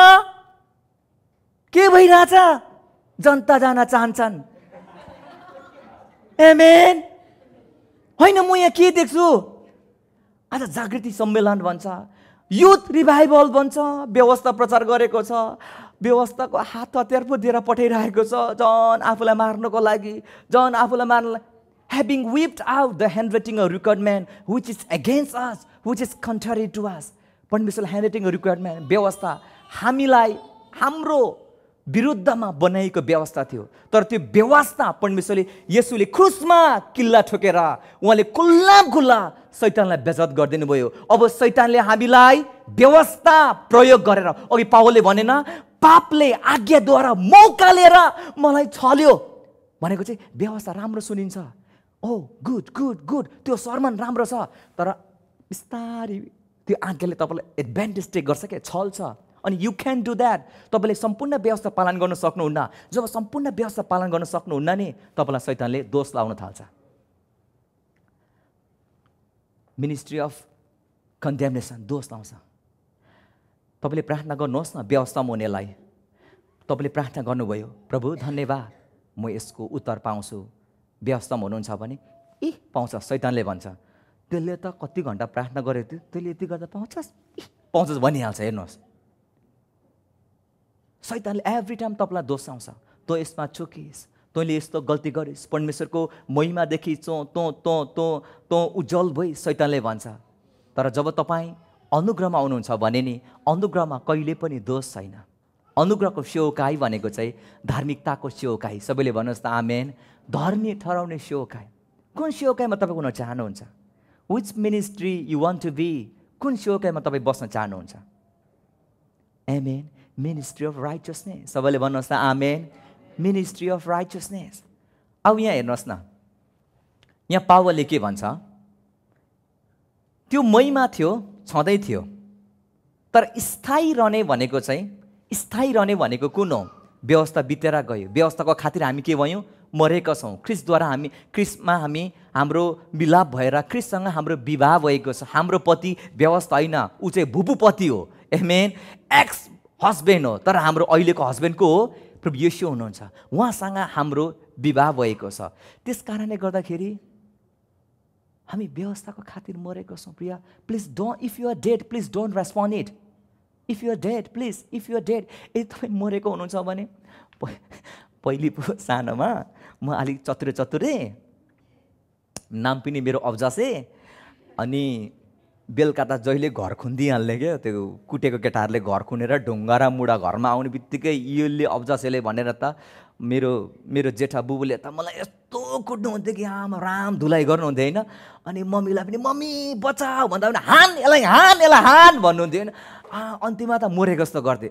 Speaker 1: के भइरहेछ? जनता जान चाहन्छन्। आमेन। होइन, म यहाँ के देख्छु? आज जागृति सम्मेलन भन्छ, युथ रिभाइभल भन्छ, व्यवस्था प्रचार गरेको छ, व्यवस्थाको हात हतियार पो दिएर पठाइरहेको छ, झन् आफूलाई मार्नको लागि, झन् आफूलाई मार्नलाई। Having whipped out the handwriting of requirement which is against us, which is contrary to us. परमेश्वरले handwriting of requirement, व्यवस्था हामीलाई, हाम्रो विरुद्धमा बनाइएको व्यवस्था थियो। तर त्यो व्यवस्था परमेश्वरले, येशूले क्रुसमा किल्ला ठोकेर उहाँले खुल्ला शैतानलाई बेइज्जत गरिदिनु भयो। अब शैतानले हामीलाई व्यवस्था प्रयोग गरेर, अघि पावलले भनेन, पापले आज्ञाद्वारा मौका लिएर मलाई छल्यो भनेको चाहिँ व्यवस्था राम्रो सुनिन्छ। ओ गुड गुड गुड, त्यो सर्मन राम्रो छ, तर बिस्तारै त्यो आज्ञाले तपाईँलाई एडभान्टेज टेक गर्छ क्या, छल्छ। अनि यु क्यान डु द्याट। तपाईँले सम्पूर्ण व्यवस्था पालन गर्न सक्नुहुन्न। जब सम्पूर्ण व्यवस्था पालन गर्न सक्नुहुन्न नि, तपाईँलाई शैतानले दोष लाउन थाल्छ। मिनिस्ट्री अफ कन्डेमनेसन, दोष लाउँछ। तपाईँले प्रार्थना गर्नुहोस् न व्यवस्थामा हुनेलाई। तपाईँले प्रार्थना गर्नुभयो, प्रभु धन्यवाद, म यसको उत्तर पाउँछु। व्यवस्थामा हुनुहुन्छ भने पाउँछ। शैतानले भन्छ, त्यसले त कति घन्टा प्रार्थना गरेको थियो, त्यसले यति गर्दा पाउँछस् भनिहाल्छ। हेर्नुहोस्, शैतानले एभ्री टाइम तपाईँलाई दोष आउँछ। तँ यसमा चुकिस्, तैँले यस्तो गल्ती गरिस्, परमेश्वरको महिमादेखि तँ उज्जवल भई, शैतानले भन्छ। तर जब तपाईँ अनुग्रहमा आउनुहुन्छ भने नि, अनुग्रहमा कहिले पनि दोष छैन। अनुग्रहको सेवकाई भनेको चाहिँ धार्मिकताको सेवकाई। सबैले भन्नुहोस् त आमेन। धर्मी ठहराउने सेवकाई। कुन सेवकाईमा तपाईँ हुन चाहनुहुन्छ? Which ministry you want to be? कुन सेवकाईमा तपाईँ बस्न चाहनुहुन्छ? आमेन। Ministry of righteousness. सबैले भन्नुहोस् न आमेन। Ministry of richness. अब यहाँ हेर्नुहोस् न, यहाँ पावलले के भन्छ? त्यो महिमा थियो, छँदै थियो, तर स्थायी रहने भनेको चाहिँ, स्थायी रहने भनेको कुन हो? व्यवस्था बितेर गयो। व्यवस्थाको खातिर हामी के भयौँ? मरेका छौँ। ख्रिस्टद्वारा हामी, ख्रिस्टमा हामी, हाम्रो मिलाप भएर ख्रिस्टसँग हाम्रो विवाह भएको छ। हाम्रो पति व्यवस्था होइन, ऊ चाहिँ भुपुपति हो। आमेन। एक्स हस्बेन्ड हो, तर हाम्रो अहिलेको हस्बेन्ड को हो? प्रभु येशू हुनुहुन्छ। उहाँसँग हाम्रो विवाह भएको छ। त्यस कारणले गर्दाखेरि हामी व्यवस्थाको खातिर मरेको छौँ। प्रिया, please don't, if you are dead please don't respond it. If you are dead please, if you are dead, यदि तपाईँ मरेको हुनुहुन्छ भने, पहिले पो सानोमा म अलिक चतुरे, नाम पनि मेरो अब्जासे, अनि बेलुका त जहिले घर खुन्दिहाल्ने क्या, त्यो कुटेको केटाहरूले घर खुनेर ढुङ्गा र मुढा घरमा आउने बित्तिकै यसले अब्जासेले भनेर त मेरो जेठा बुबुले त मलाई यस्तो कुट्नुहुन्थ्यो कि आमा राम धुलाइ गर्नुहुन्थ्यो होइन। अनि मम्मीलाई पनि मम्मी बचाऊ भन्दा पनि हान यसलाई, हान यसलाई, हान भन्नुहुन्थ्यो होइन। अन्तिममा त मरेको जस्तो गर्थे।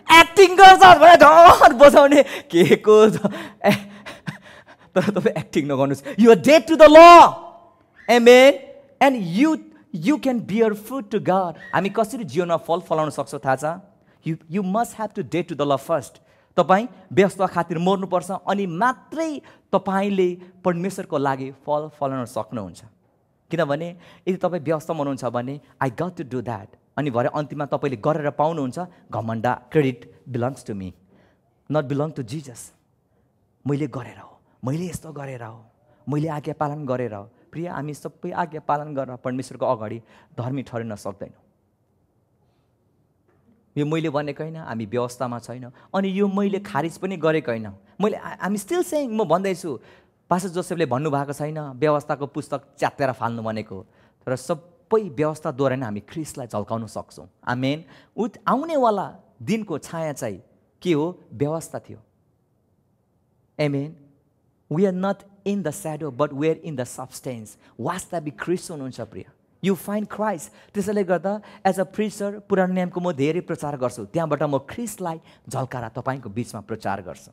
Speaker 1: एक्ट एक्टिङ गर्छ भने ढर बजाउने के को तर तपाईँ एक्टिङ नगर्नुहोस्. You are dead to the law. आमेन. And you can bear fruit to God. हामी कसरी जीवनमा फल फलाउन सक्छौँ थाहा छ? You must have to dead to the law first. तपाईँ व्यवस्था खातिर मर्नुपर्छ अनि मात्रै तपाईँले परमेश्वरको लागि फल फलाउन सक्नुहुन्छ. किनभने यदि तपाईँ व्यवस्थामा हुनुहुन्छ भने I got to do that अनि भरे अन्तिममा तपाईँले गरेर पाउनुहुन्छ, घमण्ड credit belongs to me, not belong to Jesus. मैले गरेर हो, मैले यस्तो गरेर हो, मैले आज्ञा पालन गरेर हो. प्रिय, हामी सबै आज्ञा पालन गरेर परमेश्वरको अगाडि धर्मी ठहरिन सक्दैनौँ. यो मैले भनेको होइन, हामी व्यवस्थामा छैन. अनि यो मैले खारिज पनि गरेको होइन. हामी स्टिल सेइङ, म भन्दैछु, पास्टर जोसेफले भन्नुभएको छैन व्यवस्थाको पुस्तक च्यातेर फाल्नु भनेको. तर सबै व्यवस्थाद्वारा नै हामी ख्रिस्टलाई झल्काउन सक्छौँ. आमेन. आउनेवाला दिनको छाया चाहिँ के हो? व्यवस्था थियो. आमेन. We are not in the shadow but we are in the substance. वास्तविक ख्रिस्ट हुनुहुन्छ प्रिय. You find Christ. त्यसैले गर्दा एज अ प्रिचर पुरानो नियमको म धेरै प्रचार गर्छु. त्यहाँबाट म ख्रिस्टलाई झल्काएर तपाईँको बिचमा प्रचार गर्छु.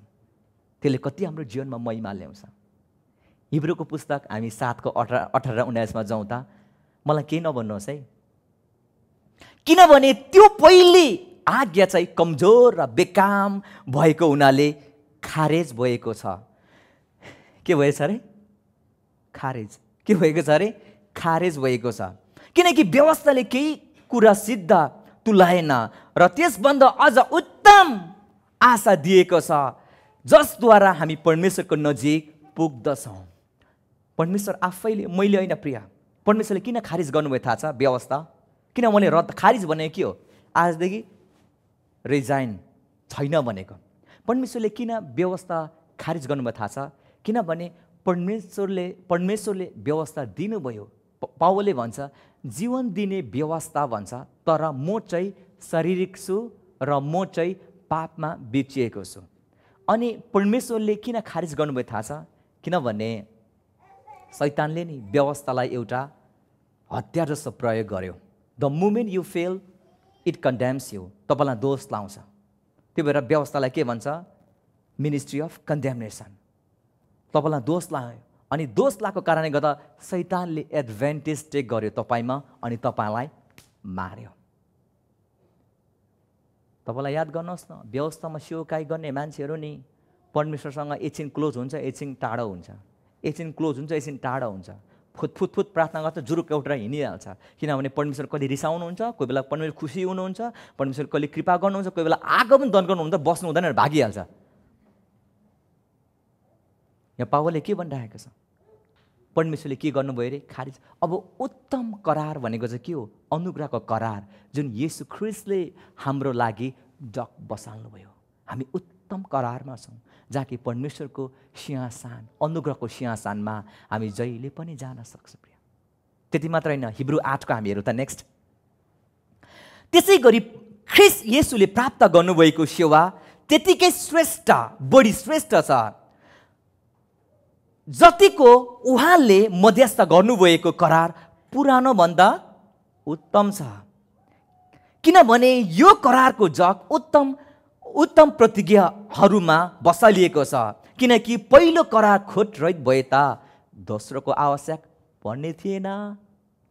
Speaker 1: त्यसले कति हाम्रो जीवनमा महिमा ल्याउँछ. हिब्रूको पुस्तक हामी 7:18-19 जाउँ त. मलाई केही नभन्नुहोस् है, किनभने त्यो पहिले आज्ञा चाहिँ कमजोर र बेकाम भएको हुनाले खारेज भएको छ. के भएछ अरे? खारेज. के भएको छ अरे? खारेज भएको छ. किनकि व्यवस्थाले केही कुरा सिद्ध तुल्याएन र त्यसभन्दा अझ उत्तम आशा दिएको छ जसद्वारा हामी परमेश्वरको नजिक पुग्दछौँ. परमेश्वर आफैले, मैले होइन प्रिय, परमेश्वरले किन खारिज गर्नुभयो थाहा छ? व्यवस्था किन उहाँले रद्द, खारिज भनेको के हो? आजदेखि रिजाइन छैन भनेको. परमेश्वरले किन व्यवस्था खारिज गर्नुभयो थाहा छ? किनभने परमेश्वरले व्यवस्था दिनुभयो. पावलले भन्छ जीवन दिने व्यवस्था भन्छ, तर म चाहिँ शारीरिक छु र म चाहिँ पापमा बेचिएको छु. अनि परमेश्वरले किन खारिज गर्नुभयो थाहा छ? किनभने शैतानले नि व्यवस्थालाई एउटा हतियार जस्तो प्रयोग गर्यो. The moment you fail it condemns you. तपाईँलाई दोष लाउँछ. त्यो भएर व्यवस्थालाई के भन्छ? Ministry of condemnation. तपाईँलाई दोष लाग्यो अनि दोष लागेको कारणले गर्दा शैतानले एडभान्टेज टेक गर्यो तपाईँमा अनि तपाईँलाई मार्यो. तपाईँलाई याद गर्नुहोस् न, व्यवस्थामा सेवकाई गर्ने मान्छेहरू नि परमेश्वरसँग एकछिन क्लोज हुन्छ, एकछिन टाढो हुन्छ, एकछिन क्लोज हुन्छ, एकछिन टाढो हुन्छ. फुत प्रार्थना गर्छ, जुरुक एउटा हिँडिहाल्छ. किनभने परमेश्वर कहिले रिसाउनुहुन्छ, कोही बेला परमेश्वर खुसी हुनुहुन्छ, परमेश्वर कहिले कृपा गर्नुहुन्छ, कोही बेला आगो पनि दण्ड गर्नुहुन्छ, बस्नु हुँदैन, भागिहाल्छ. यहाँ पावलले के भनिरहेको छ? परमेश्वरले के गर्नुभयो अरे? खारिज. अब उत्तम करार भनेको चाहिँ के हो? अनुग्रहको करार जुन येशू ख्रिस्टले हाम्रो लागि डक बसाल्नुभयो. हामी उत्तम करारमा छौँ जहाँ कि परमेश्वरको सिंहासन, अनुग्रहको सिंहासनमा हामी जहिले पनि जान सक्छौँ. त्यति मात्र होइन, हिब्रू 8को हामी हेरौँ त नेक्स्ट. त्यसै गरी ख्रिस्ट येशूले प्राप्त गर्नुभएको सेवा त्यतिकै श्रेष्ठ, बढी श्रेष्ठ छ जतिको उहाँले मध्यस्थ गर्नुभएको करार पुरानो भन्दा उत्तम छ. किनभने यो करारको जग उत्तम प्रतिज्ञाहरूमा बसालिएको छ. किनकि पहिलो करार खोट रहित भए त दोस्रोको आवश्यक पर्ने थिएन.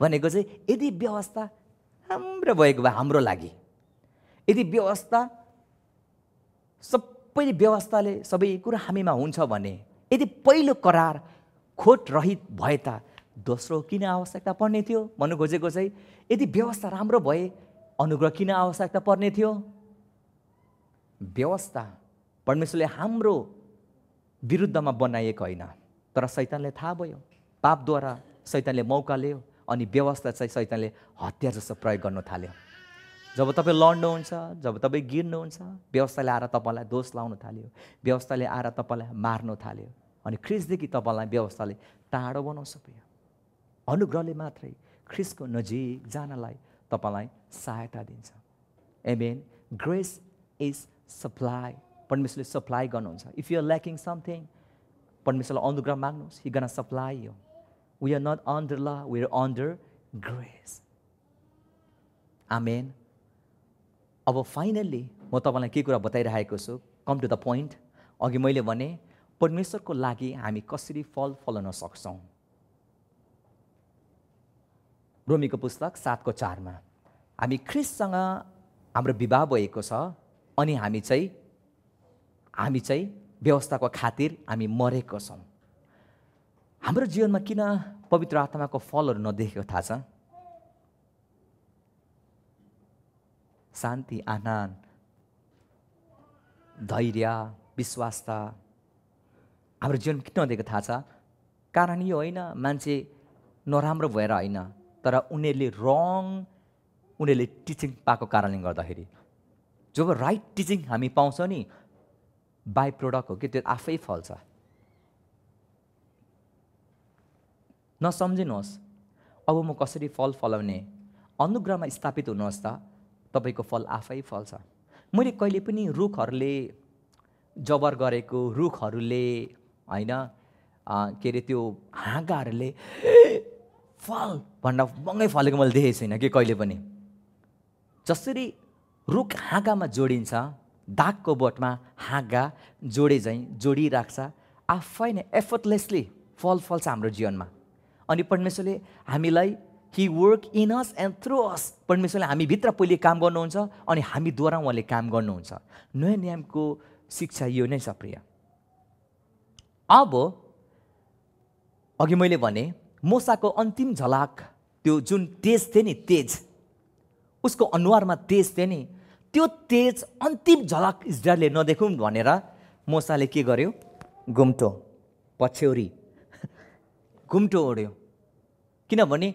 Speaker 1: भनेको चाहिँ यदि व्यवस्था हाम्रो भएको भए हाम्रो लागि, यदि व्यवस्था सबै व्यवस्थाले सबै कुरा हामीमा हुन्छ भने, यदि पहिलो करार खोट रहित भए त दोस्रो किन आवश्यकता पर्ने थियो? भन्नु खोजेको चाहिँ यदि व्यवस्था राम्रो भए अनुग्रह किन आवश्यकता पर्ने थियो? व्यवस्था परमेश्वरले हाम्रो विरुद्धमा बनाइएको होइन, तर शैतानले थाहा भयो, पापद्वारा शैतानले मौका लियो अनि व्यवस्था चाहिँ शैतानले हतियार जस्तो प्रयोग गर्न थाल्यो. जब तपाईँ लड्नुहुन्छ, जब तपाईँ गिर्नुहुन्छ, व्यवस्थाले आएर तपाईँलाई दोष लाउन थाल्यो, व्यवस्थाले आएर तपाईँलाई मार्न थाल्यो अनि ख्रिस्टदेखि तपाईँलाई व्यवस्थाले टाढो बनाउँछ. अनुग्रहले मात्रै ख्रिस्टको नजिक जानलाई तपाईँलाई सहायता दिन्छ. आमेन. Grace is supply. परमेश्वरले सप्लाई गर्नुहुन्छ. If you are lacking something, परमेश्वरलाई अनुग्रह माग्नुहोस्, he gonna supply you. We are not under law, we are under grace. आमेन. अब फाइनल्ली म तपाईँलाई के कुरा बताइरहेको छु, कम टु द पोइन्ट। अघि मैले भने परमेश्वरको लागि हामी कसरी फल फलाउन सक्छौँ। रोमीको पुस्तक 7:4 हामी ख्रिस्टसँग हाम्रो विवाह भएको छ अनि हामी चाहिँ व्यवस्थाको खातिर हामी मरेको छौँ। हाम्रो जीवनमा किन पवित्र आत्माको फलहरू नदेखेको थाहा छ? शान्ति, आनन्द, धैर्य, विश्वासता हाम्रो जीवन किन नदेखेको थाहा छ? कारण यो होइन मान्छे नराम्रो भएर होइन, तर उनीहरूले टिचिङ पाएको कारणले गर्दाखेरि। जब राइट टिचिङ हामी पाउँछौँ नि, बाई प्रोडक्ट हो कि त्यो आफै फल्छ। नसम्झिनुहोस् अब म कसरी फल फलाउने, अनुग्रहमा स्थापित हुनुहोस् त, तपाईँको फल आफै फल्छ। मैले कहिले पनि रुखहरूले जबर गरेको, रुखहरूले होइन के अरे त्यो हाँगाहरूले फल भन्दा बङ्गै फलेको मैले देखेको छैन कि कहिले पनि। जसरी रुख हाँगामा जोडिन्छ, दागको बोटमा हाँगा जोडिराख्छ, आफै नै एफर्टलेसली फल फल्छ हाम्रो जीवनमा। अनि परमेश्वरले हामीलाई he work in us and through us, परमेश्वरले हामीभित्र पहिले काम गर्नुहुन्छ अनि हामीद्वारा उहाँले काम गर्नुहुन्छ। नयाँ नियमको शिक्षा यो नै छ प्रिय। अब अघि मैले भने मूसाको अन्तिम झलक, त्यो जुन तेज थियो नि, तेज उसको अनुहारमा तेज थियो नि, त्यो तेज अन्तिम झलक इजरायलले नदेखौँ भनेर मूसाले के गर्यो? घुम्टो पछ्यौरी घुम्टो ओढ्यो। किनभने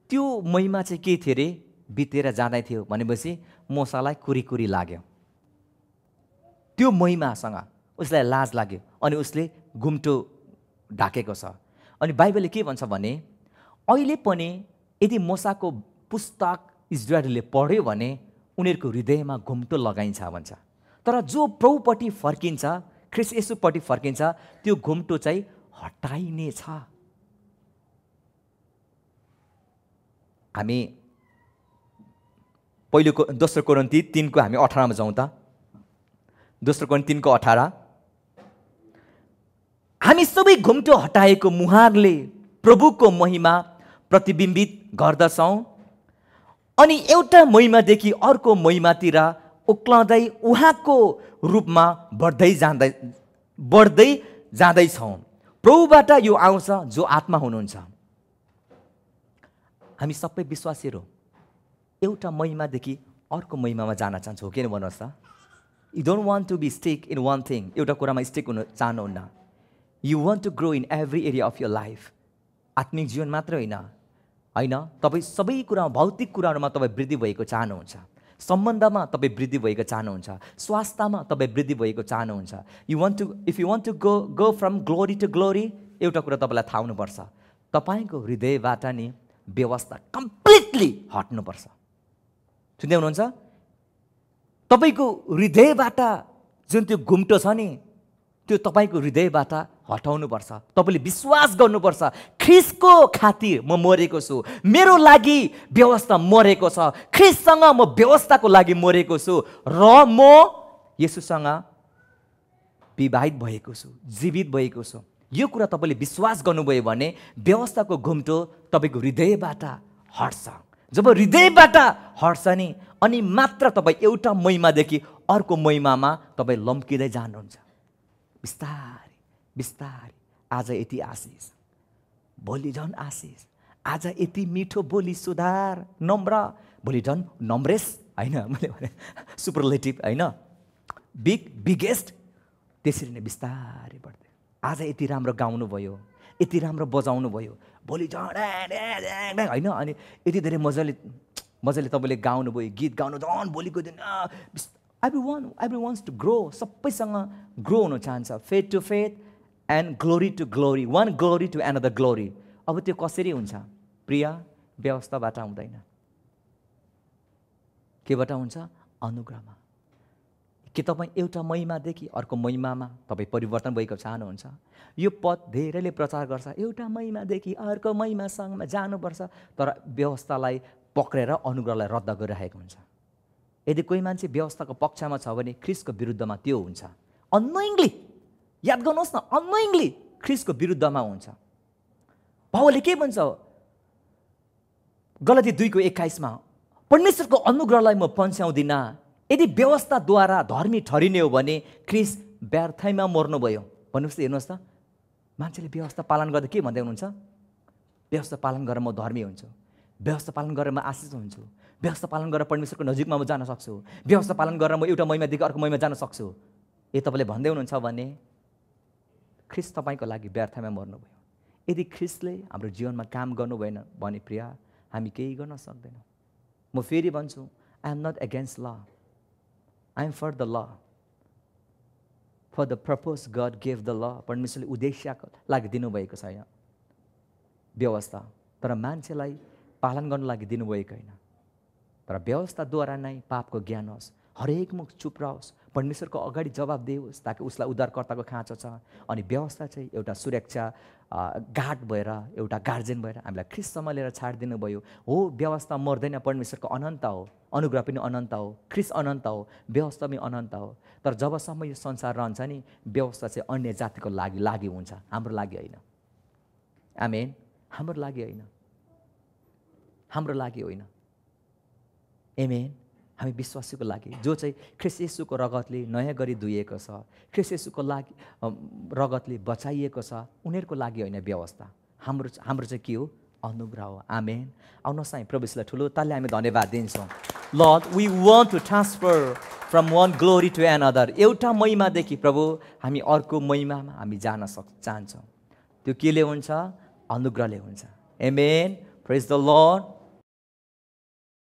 Speaker 1: त्यो महिमा चाहिँ के थियो अरे? बितेर जाँदै थियो भनेपछि मूसालाई कुरी लाग्यो। त्यो महिमासँग उसलाई लाज लाग्यो अनि उसले घुम्टो ढाकेको छ। अनि बाइबलले के भन्छ भने अहिले पनि यदि मूसाको पुस्तक इजरायलले पढ्यो भने उनीहरूको हृदयमा घुम्टो लगाइन्छ भन्छ। तर जो प्रभुपट्टि फर्किन्छ, ख्रिस्ट येशूपट्टि फर्किन्छ, त्यो घुम्टो चाहिँ हटाइनेछ। हामी दोस्रो कोरिन्थी 3 हामी 18 जाउँ त। दोस्रो कोरिन्थी 3:18 हामी सबै घुम्टो हटाएको मुहारले प्रभुको महिमा प्रतिबिम्बित गर्दछौँ अनि एउटा महिमादेखि अर्को महिमातिर उक्लँदै उहाँको रूपमा बढ्दै जाँदैछौँ। प्रभुबाट यो आउँछ जो आत्मा हुनुहुन्छ। हामी सबै विश्वासीहरू एउटा महिमादेखि अर्को महिमामा जान चाहन्छौँ, किन भन्नुहोस् त? You don't want to be stick in one thing, एउटा कुरामा स्टिक हुन चाहनुहुन्न। You want to grow in every area of your life. आत्मिक जीवन मात्र होइन, तपाईँ सबै कुरामा, भौतिक कुराहरूमा तपाईँ वृद्धि भएको चाहनुहुन्छ, सम्बन्धमा तपाईँ वृद्धि भएको चाहनुहुन्छ, स्वास्थ्यमा तपाईँ वृद्धि भएको चाहनुहुन्छ। If you want to go from glory to glory, एउटा कुरा तपाईँलाई थाहा हुनुपर्छ, तपाईँको हृदयबाट नि व्यवस्था कम्प्लिटली हट्नुपर्छ। सुन्दै हुनुहुन्छ? तपाईँको हृदयबाट जुन त्यो घुम्टो छ नि, त्यो तपाईँको हृदयबाट हटाउनुपर्छ। तपाईँले विश्वास गर्नुपर्छ, ख्रिस्टको खातिर म मरेको छु, मेरो लागि व्यवस्था मरेको छ, ख्रिस्टसँग म व्यवस्थाको लागि मरेको छु र म येशूसँग विवाहित भएको छु, जीवित भएको छु। यो कुरा तपाईँले विश्वास गर्नुभयो भने व्यवस्थाको घुम्टो तपाईँको हृदयबाट हट्छ। जब हृदयबाट हट्छ नि, अनि मात्र तपाईँ एउटा महिमादेखि अर्को महिमामा तपाईँ लम्किँदै जानुहुन्छ। बिस्तारै बिस्तारै, आज यति आशिष, भोलि झन् आशिष, आज यति मिठो, भोलि सुधार, नम्र, भोलि झन् नम्रेस, होइन मैले भने सुपरलेटिभ, होइन बिगेस्ट, त्यसरी नै बिस्तारै बढ्दै। आज यति राम्रो गाउनु भयो, यति राम्रो बजाउनु भयो, भोलि झन् होइन, अनि यति धेरै मजाले तपाईँले गाउनुभयो, गीत गाउनु झन् भोलिको दिन एभ्री वान्ट्स टु ग्रो, सबैसँग ग्रो हुन चाहन्छ, faith to faith and glory to glory, one glory to another glory. अब त्यो कसरी हुन्छ प्रिय? व्यवस्थाबाट हुँदैन। केबाट हुन्छ? अनुग्रहमा। के तपाईँ एउटा महिमादेखि अर्को महिमामा तपाईँ परिवर्तन भएको चाहनुहुन्छ? यो पद धेरैले प्रचार गर्छ, एउटा महिमादेखि अर्को महिमासँग जानुपर्छ, तर व्यवस्थालाई पक्रेर अनुग्रहलाई रद्द गरिरहेको हुन्छ। यदि कोही मान्छे व्यवस्थाको पक्षमा छ भने ख्रिस्टको विरुद्धमा त्यो हुन्छ। अननोइङली, याद गर्नुहोस् न, अननोइङली ख्रिस्टको विरुद्धमा हुन्छ। पावलले के भन्छ गलाती 2:21 परमेश्वरको अनुग्रहलाई म पन्छ्याउँदिनँ। यदि व्यवस्थाद्वारा धर्मी ठहरिने हो भने ख्रिस्ट व्यर्थैमा मर्नुभयो। भन्नुहोस् त, हेर्नुहोस् त, मान्छेले व्यवस्था पालन गर्दा के भन्दै हुनुहुन्छ? व्यवस्था पालन गरेर म धर्मी हुन्छु, व्यवस्था पालन गरेर म आशिष हुन्छु, व्यवस्था पालन गरेर परमेश्वरको नजिकमा म जान सक्छु, व्यवस्था पालन गरेर म एउटा महिमादेखि अर्को महिमा जान सक्छु। तपाईँले भन्दै हुनुहुन्छ भने ख्रिस्ट तपाईँको लागि व्यर्थमा मर्नुभयो। यदि ख्रिस्टले हाम्रो जीवनमा काम गर्नु भएन भने प्रिय, हामी केही गर्न सक्दैनौँ। म फेरि भन्छु, I am not against law, I am for the law, for the purpose God gave the law. परमेश्वरले उद्देश्यको लागि दिनुभएको छ यहाँ व्यवस्था, तर मान्छेलाई पालन गर्नु लागि दिनुभएको होइन। तर व्यवस्थाद्वारा नै पापको ज्ञान होस्, हरेक मुख चुप रहोस्, परमेश्वरको अगाडि जवाब दियोस्, ताकि उसलाई उद्धारकर्ताको खाँचो छ। अनि व्यवस्था चाहिँ एउटा सुरक्षा गार्ड भएर, एउटा गार्जेन भएर हामीलाई ख्रिस्टसम्म लिएर छाडिदिनु भयो। हो, व्यवस्था मर्दैन, परमेश्वरको अनन्त हो, अनुग्रह पनि अनन्त हो, ख्रिस्ट अनन्त हो, व्यवस्था पनि अनन्त हो। तर जबसम्म यो संसार रहन्छ नि, व्यवस्था चाहिँ अन्य जातिको लागि हुन्छ, हाम्रो लागि होइन। आमेन। हाम्रो लागि होइन, हाम्रो लागि होइन। आमेन। हामी विश्वासीको लागि, जो चाहिँ ख्रिस्ट येशूको रगतले नयाँ गरी धुइएको छ, ख्रिस्ट येशूको लागि रगतले बचाइएको छ, उनीहरूको लागि होइन व्यवस्था। हाम्रो चाहिँ के हो? अनुग्रह हो। आमेन। आउनुहोस् हामी प्रभुलाई ठुलो तालले हामी धन्यवाद दिन्छौँ। Lord, we want to transfer from one glory to another. एउटा महिमादेखि प्रभु हामी अर्को महिमामा हामी जान चाहन्छौँ। त्यो केले हुन्छ? अनुग्रहले हुन्छ। आमेन। प्रेज द लर्ड।